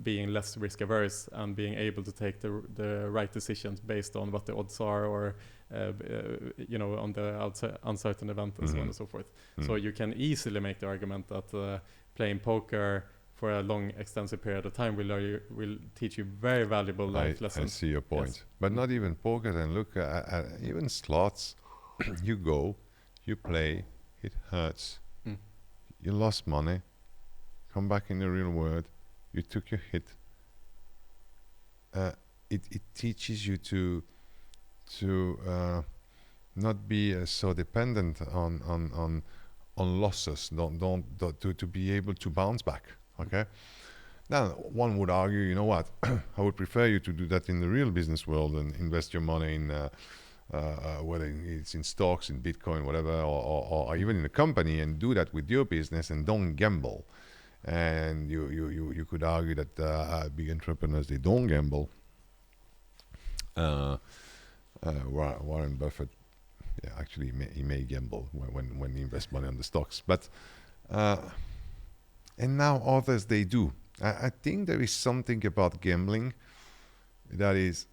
being less risk averse and being able to take the right decisions based on what the odds are, or on the uncertain event and so on and so forth. So you can easily make the argument that playing poker for a long, extensive period of time will teach you very valuable life lessons. I see your point. Yes. But not even poker, and look at even slots. You go, you play, it hurts. You lost money. Come back in the real world. You took your hit. It teaches you to not be so dependent on losses. To be able to bounce back. Okay. Now one would argue, you know what? I would prefer you to do that in the real business world and invest your money in. Whether it's in stocks, in Bitcoin, whatever, or even in a company, and do that with your business and don't gamble. And you could argue that big entrepreneurs, they don't gamble. Warren Buffett, actually he may gamble when he invests money on the stocks, but and now others, they do. I think there is something about gambling that is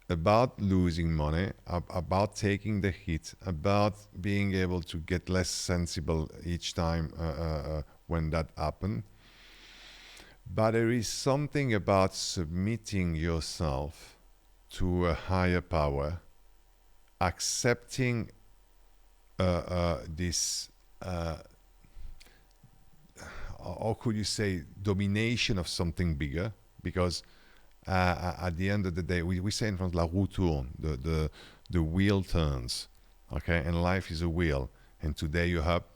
about losing money, about taking the hit, about being able to get less sensible each time when that happens. But there is something about submitting yourself to a higher power, accepting this, or could you say, domination of something bigger, because at the end of the day, we say in France, la roue tourne, the wheel turns. Okay, and life is a wheel, and today you're up,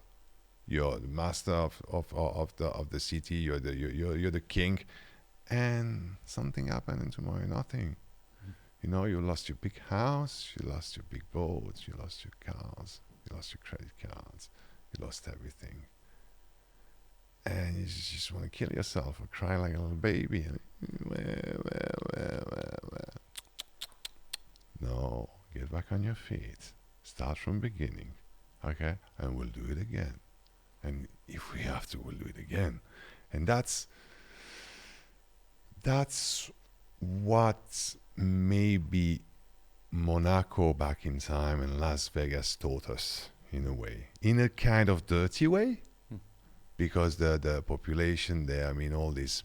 you're the master of the city, you're the king, and something happened, and tomorrow nothing. You know, you lost your big house, you lost your big boats, you lost your cars, you lost your credit cards, you lost everything. And you just want to kill yourself or cry like a little baby. No, get back on your feet. Start from beginning, okay? And we'll do it again. And if we have to, we'll do it again. And that's what maybe Monaco back in time and Las Vegas taught us, in a way. In a kind of dirty way. Because the population there, I mean, all these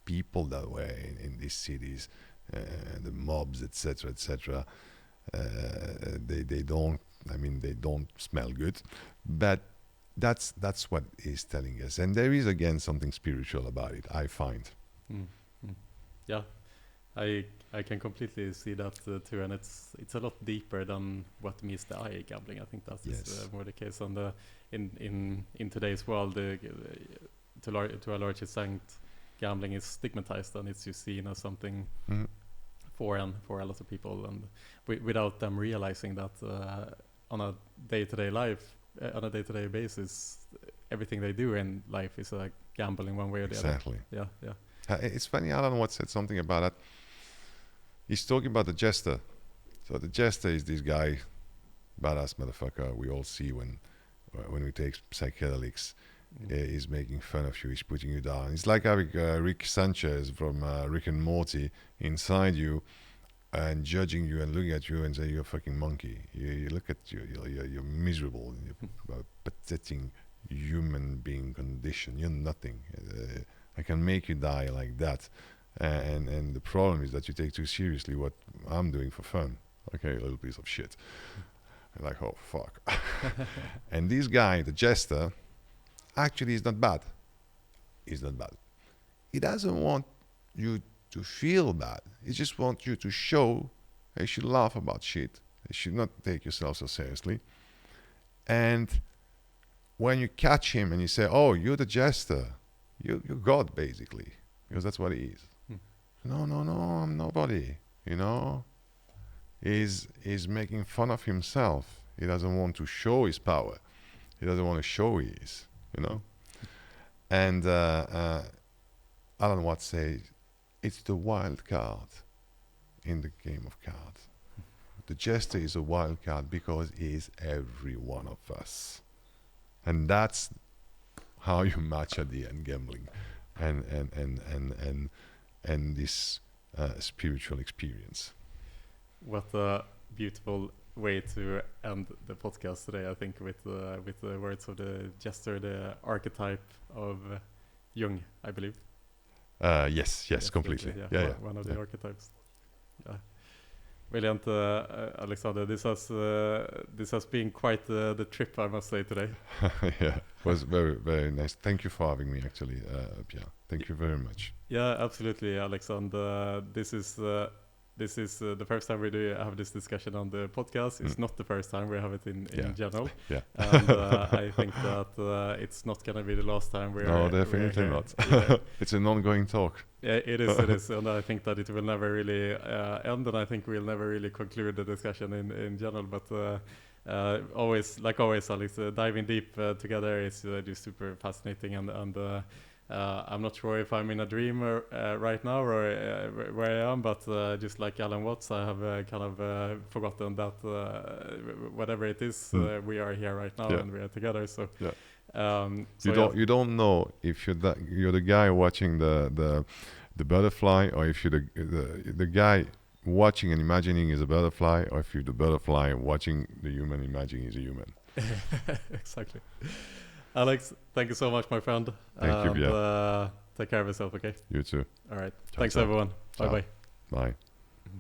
people that were in these cities, the mobs, etc., they don't smell good, but that's what he's telling us, and there is again something spiritual about it, I find. Yeah, I can completely see that too, and it's a lot deeper than what meets the eye gambling. I think that is more the case on the in today's world. To a large extent, gambling is stigmatized and it's just seen as something foreign for a lot of people, and without them realizing that on a day-to-day life, on a day-to-day basis, everything they do in life is like gambling one way or the other. Exactly. Yeah. It's funny, Alan Watts said something about that. He's talking about the jester. So the jester is this guy, badass motherfucker we all see when we take psychedelics. He's making fun of you, he's putting you down. It's like having Rick Sanchez from Rick and Morty inside you and judging you and looking at you and say, you're a fucking monkey. You look at you, you're miserable, you're a pathetic human being condition. You're nothing. I can make you die like that. And the problem is that you take too seriously what I'm doing for fun. Okay, a little piece of shit. Like, oh, fuck. And this guy, the jester, actually is not bad. He's not bad. He doesn't want you to feel bad. He just wants you to show that you should laugh about shit. You should not take yourself so seriously. And when you catch him and you say, oh, you're the jester, you're God, basically. Because that's what he is. No, I'm nobody. You know? He's making fun of himself. He doesn't want to show his power. He doesn't want to show who he is. You know? And Alan Watts says, it's the wild card in the game of cards. The jester is a wild card because he is every one of us. And that's how you match at the end gambling and this spiritual experience. What a beautiful way to end the podcast today, I think, with the words of the jester, the archetype of Jung, I believe. Yes, completely. Yeah, one of the archetypes. Yeah. Brilliant, Alexander. This has been quite the trip, I must say, today. Yeah, it was very, very nice. Thank you for having me, actually, Pierre. Thank you very much. Yeah, absolutely, Alexander. This is the first time we do have this discussion on the podcast. It's not the first time we have it in general. Yeah. And I think that it's not going to be the last time we're No, definitely not. It's an ongoing talk. Yeah, it is. And I think that it will never really end, and I think we'll never really conclude the discussion in general. But always, Alex, diving deep together is just super fascinating, and I'm not sure if I'm in a dream right now or where I am, but just like Alan Watts, I have kind of forgotten that whatever it is, we are here right now and we are together. So, you don't know if you're the guy watching the butterfly, or if you're the guy watching and imagining is a butterfly, or if you're the butterfly watching the human imagining is a human. Exactly. Alex, thank you so much, my friend. Thank you, Pierre. Take care of yourself, okay? You too. All right. Ciao, Thanks, ciao. everyone. Ciao. Bye-bye. Bye.